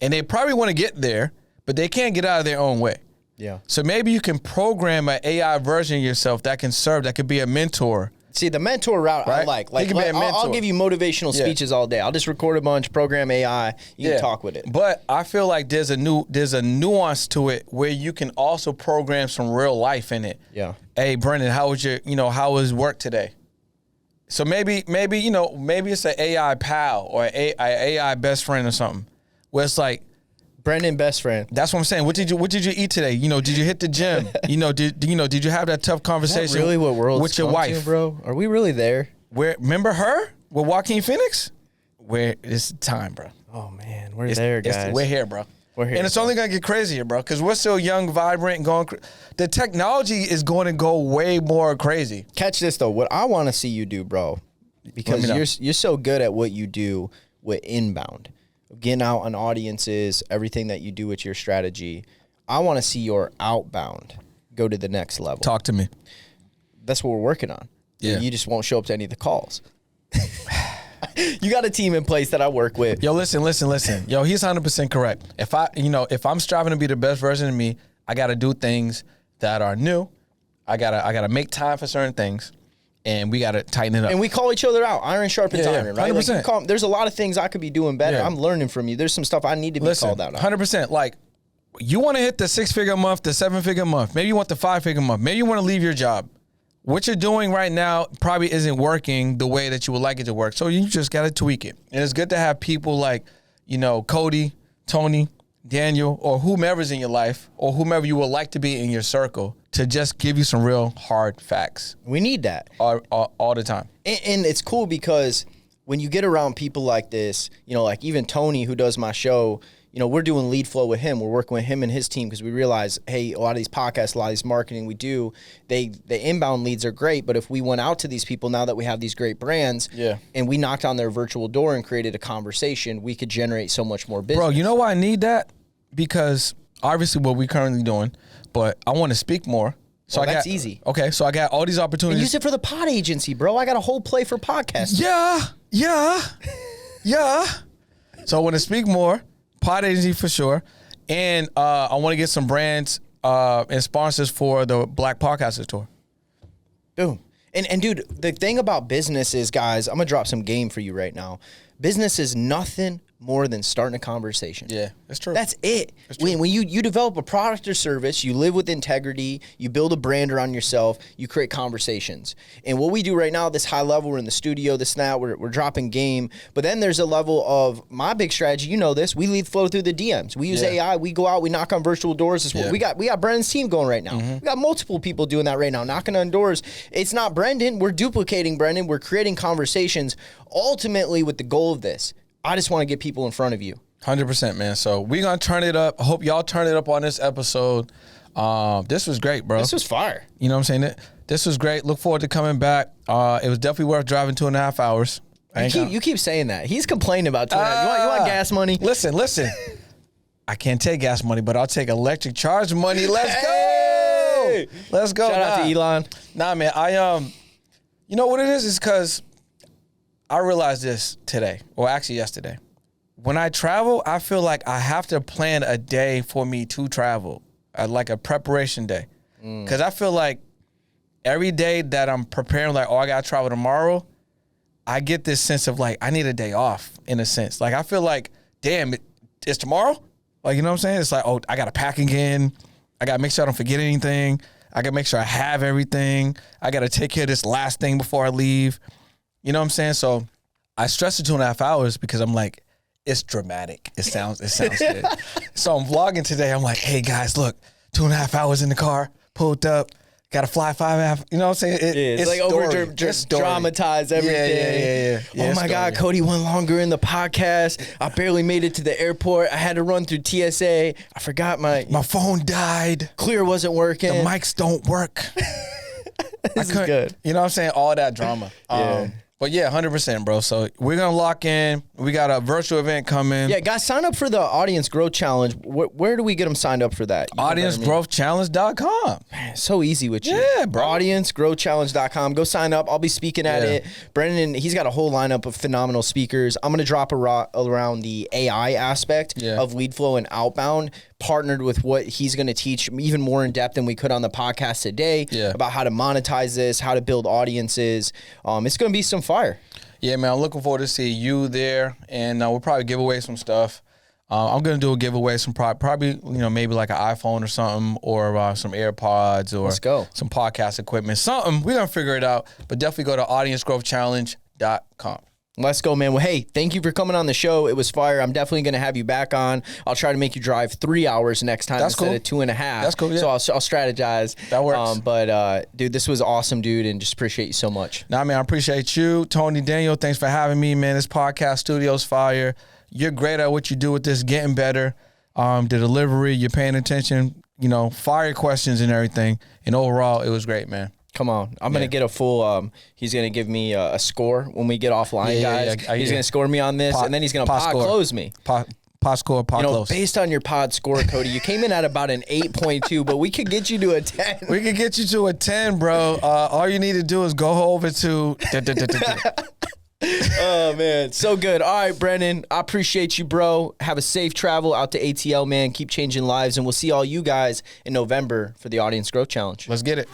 and they probably want to get there, but they can't get out of their own way.
Yeah.
So maybe you can program an AI version of yourself that can serve, that could be a mentor.
See, the mentor route
Right?
I like.
He can be a mentor.
I'll give you motivational speeches all day. I'll just record a bunch, program AI. You can talk with it.
But I feel like there's a nuance to it where you can also program some real life in it.
Yeah.
Hey, Brendan, how was work today? So maybe it's an AI pal or an AI best friend or something where it's like,
Brendan, best friend.
that's what I'm saying. What did you eat today? Did you hit the gym? Did you have that tough conversation
Is that really what world's
with your wife,
bro? Are we really there?
Remember her with Joaquin Phoenix? Where it's time, bro.
Oh man, we're there, guys.
We're here, bro.
We're here,
and it's only gonna get crazier, bro, because we're still young, vibrant, and going. The technology is going to go way more crazy.
Catch this though. What I want to see you do, bro, because you're so good at what you do with inbound, getting out on audiences, everything that you do with your strategy. I want to see your outbound go to the next level.
Talk to me.
That's what we're working on.
Yeah.
You just won't show up to any of the calls. You got a team in place that I work with.
Yo, listen. Yo, he's 100% correct. If I'm striving to be the best version of me, I got to do things that are new. I gotta make time for certain things, and we gotta tighten it up.
And we call each other out. Iron sharpens iron, right?
100%.
Like there's a lot of things I could be doing better.
Yeah.
I'm learning from you. There's some stuff I need to be called out on.
100%. Like, you want to hit the 6-figure month, the 7-figure month. Maybe you want the 5-figure month. Maybe you want to leave your job. What you're doing right now probably isn't working the way that you would like it to work. So you just got to tweak it. And it's good to have people like, Cody, Tony, Daniel, or whomever's in your life, or whomever you would like to be in your circle, to just give you some real hard facts
We need that.
all the time.
And it's cool because when you get around people like this, you know, like even Tony, who does my show, you know, we're doing lead flow with him. We're working with him and his team because we realize, hey, a lot of these podcasts, a lot of these marketing we do, the inbound leads are great. But if we went out to these people now that we have these great brands and we knocked on their virtual door and created a conversation, we could generate so much more business.
Bro, you know why I need that? Because obviously what we're currently doing, but I want to speak more. So
that's easy.
Okay, so I got all these opportunities.
And use it for the pod agency, bro. I got a whole play for podcasts.
Yeah. So I want to speak more. Pod agency for sure. And I want to get some brands and sponsors for the Black Podcasters Tour.
Boom. And dude, the thing about business is, guys, I'm going to drop some game for you right now. Business is nothing more than starting a conversation.
Yeah, that's true.
That's it. When you develop a product or service, you live with integrity, you build a brand around yourself, you create conversations. And what we do right now, this high level, we're in the studio, this and that, we're dropping game. But then there's a level of my big strategy, you know this, we lead flow through the DMs. We use AI, we go out, we knock on virtual doors. We got Brendan's team going right now. We got multiple people doing that right now, knocking on doors. It's not Brendan, we're duplicating Brendan, we're creating conversations, ultimately with the goal of this. I just want to get people in front of you.
100%, man. So we're going to turn it up. I hope y'all turn it up on this episode. This was great, bro.
This was fire.
You know what I'm saying? This was great. Look forward to coming back. It was definitely worth driving 2.5 hours.
You keep saying that. He's complaining about 2.5. You want gas money?
Listen. I can't take gas money, but I'll take electric charge money. Let's go. Let's go.
Shout out to Elon.
Nah, man. You know what it is? It's because I realized this today, or actually yesterday. When I travel, I feel like I have to plan a day for me to travel, like a preparation day. Because I feel like every day that I'm preparing, like, oh, I got to travel tomorrow, I get this sense of, like, I need a day off, in a sense. Like, I feel like, damn, it's tomorrow? Like, you know what I'm saying? It's like, oh, I got to pack again. I got to make sure I don't forget anything. I got to make sure I have everything. I got to take care of this last thing before I leave. You know what I'm saying? So I stress the 2.5 hours because I'm like, it's dramatic. It sounds good. So I'm vlogging today. I'm like, hey guys, look, 2.5 hours in the car, pulled up, got to fly 5.5. You know what I'm saying?
It's like dramatize everything.
Yeah.
Oh my God, Cody went longer in the podcast. I barely made it to the airport. I had to run through TSA. I forgot my
phone died.
Clear wasn't working.
The mics don't work.
This is good.
You know what I'm saying? All that drama. But yeah, 100%, bro. So we're going to lock in. We got a virtual event coming.
Yeah, guys, sign up for the Audience Growth Challenge. Where do we get them signed up for that?
AudienceGrowthChallenge.com.
Man, so easy with you.
Yeah, bro.
AudienceGrowthChallenge.com. Go sign up. I'll be speaking at it. Brendan, he's got a whole lineup of phenomenal speakers. I'm going to drop around the AI aspect of lead flow and outbound, partnered with what he's going to teach even more in depth than we could on the podcast today about how to monetize this, how to build audiences. It's going to be some fire.
Yeah, man, I'm looking forward to see you there, and we'll probably give away some stuff. I'm going to do a giveaway, some probably, maybe like an iPhone or something, or some AirPods, or some podcast equipment, something. We're going to figure it out, but definitely go to AudienceGrowthChallenge.com.
Let's go, man. Well, hey, thank you for coming on the show. It was fire. I'm definitely going to have you back on. I'll try to make you drive 3 hours next time instead of 2.5.
That's cool, yeah.
So I'll strategize.
That works.
But, dude, this was awesome, dude, and just appreciate you so much.
Nah, man, I appreciate you. Tony, Daniel, thanks for having me, man. This podcast studio's fire. You're great at what you do with this, getting better. The delivery, you're paying attention, fire questions and everything. And overall, it was great, man.
Come on. I'm going to get a full, he's going to give me a score when we get offline, guys. He's going to score me on this, and then he's going to pod close me.
Pod close.
Based on your pod score, Cody, you came in at about an 8.2, but we could get you to a 10.
We could get you to a 10, bro. All you need to do is go over to...
Oh, man. So good. All right, Brendan, I appreciate you, bro. Have a safe travel out to ATL, man. Keep changing lives, and we'll see all you guys in November for the Audience Growth Challenge.
Let's get it.